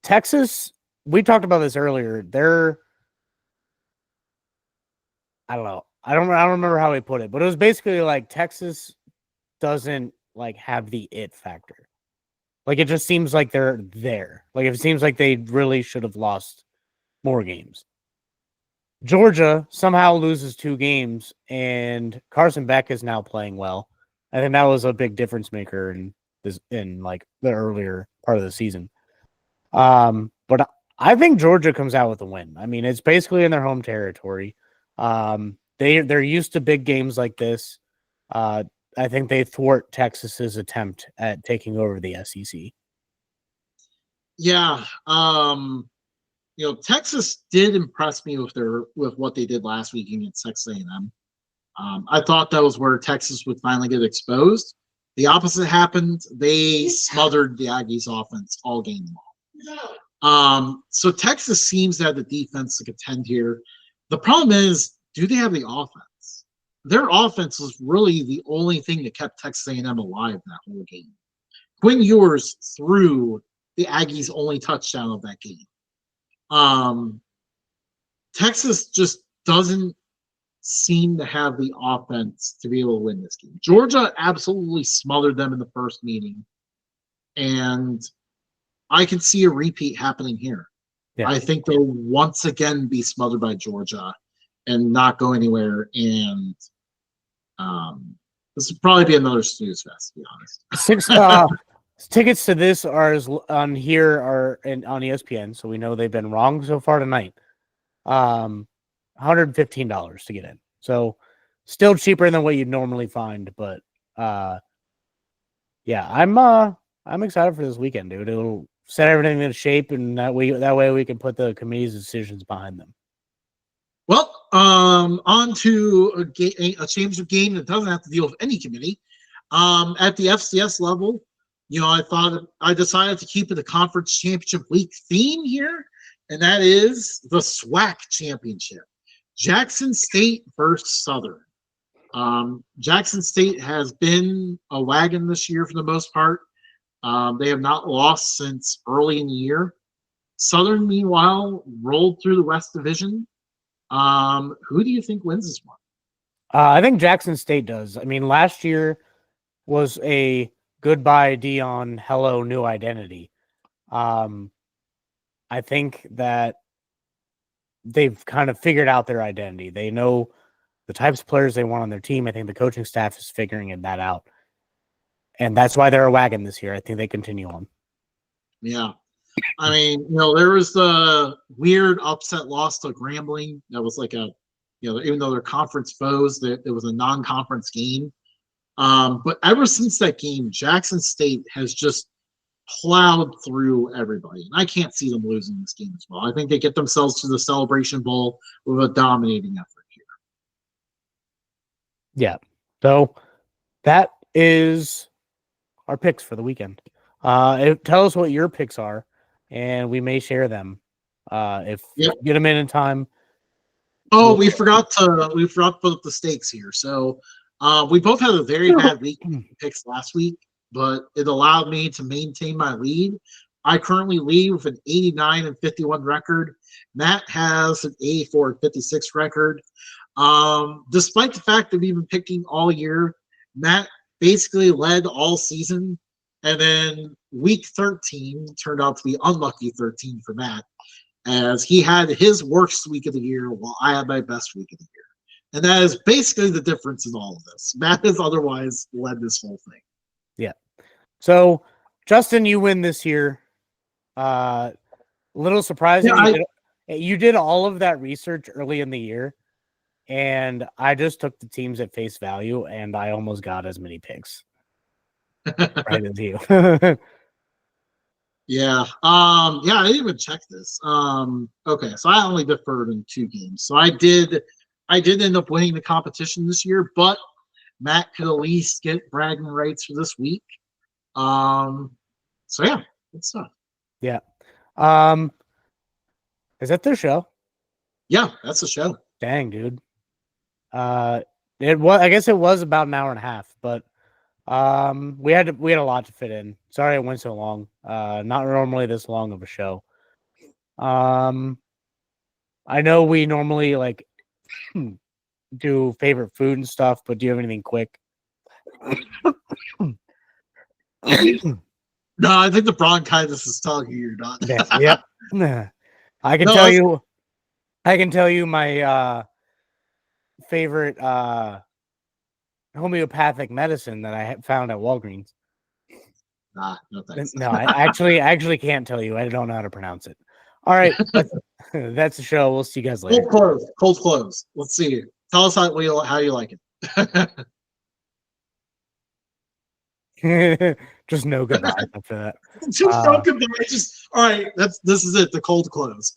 Texas, we talked about this earlier. I don't know. I don't remember how we put it, but it was basically like Texas doesn't like have the it factor. Like, it just seems like they're there. Like, it seems like they really should have lost more games. Georgia somehow loses 2 games, and Carson Beck is now playing well. I think that was a big difference maker in like the earlier part of the season. But I think Georgia comes out with a win. I mean, it's basically in their home territory. They're used to big games like this. I think they thwart Texas's attempt at taking over the SEC. Yeah, you know, Texas did impress me with what they did last week against Texas A&M. I thought that was where Texas would finally get exposed. The opposite happened. They smothered the Aggies' offense all game long. So Texas seems to have the defense to contend here. The problem is, do they have the offense? Their offense was really the only thing that kept Texas A&M alive that whole game. Quinn Ewers threw the Aggies' only touchdown of that game. Texas just doesn't seem to have the offense to be able to win this game. Georgia absolutely smothered them in the first meeting, and I can see a repeat happening here. Yeah. I think they'll once again be smothered by Georgia and not go anywhere, and this would probably be another snooze fest, to be honest. Tickets to this are on ESPN, so we know they've been wrong so far tonight. $115 to get in, so still cheaper than what you'd normally find. But yeah, I'm excited for this weekend, dude. It'll set everything in shape, and that way we can put the committee's decisions behind them. Well, on to a championship game that doesn't have to deal with any committee. At the FCS level, I decided to keep it a conference championship week theme here, and that is the SWAC championship. Jackson State versus Southern. Jackson State has been a wagon this year for the most part. They have not lost since early in the year. Southern, meanwhile, rolled through the West Division. Who do you think wins this one? I think Jackson State does. I mean, last year was a goodbye Dion, hello new identity. I think that they've kind of figured out their identity. They know the types of players they want on their team. I think the coaching staff is figuring that out. And that's why they're a wagon this year. I think they continue on. Yeah. I mean, there was the weird upset loss to Grambling. That was like even though they're conference foes, it was a non-conference game. But ever since that game, Jackson State has just plowed through everybody. And I can't see them losing this game as well. I think they get themselves to the Celebration Bowl with a dominating effort here. Yeah. So that is our picks for the weekend. Tell us what your picks are, and we may share them if you get them in time. Oh, we forgot to put up the stakes here. So we both had a very bad week picks last week, but it allowed me to maintain my lead. I currently lead with an 89-51 record. Matt has an 84-56 record. Despite the fact that we've been picking all year, Matt basically led all season, and then week 13 turned out to be unlucky 13 for Matt, as he had his worst week of the year while I had my best week of the year. And that is basically the difference in all of this. Matt has otherwise led this whole thing. Yeah. So, Justin, you win this year. A little surprising. You did all of that research early in the year, and I just took the teams at face value, and I almost got as many picks. Right into you. Yeah. I didn't even check this. Okay, so I only deferred in 2 games. So I did end up winning the competition this year, but Matt could at least get bragging rights for this week. So yeah, good stuff. Yeah. Is that their show? Yeah, that's the show. Dang, dude. I guess it was about an hour and a half, but we had a lot to fit in. Sorry it went so long. Not normally this long of a show. I know we normally do favorite food and stuff, but do you have anything quick? No, I think the bronchitis is telling you you're not. Yep. I can tell you my favorite homeopathic medicine that I found at Walgreens. No thanks. No, I actually can't tell you. I don't know how to pronounce it. All right, that's the show. We'll see you guys later. Cold close. Let's see. Tell us how you like it. Just no goodbye after that. Just no goodbye. All right. This is it. The cold close.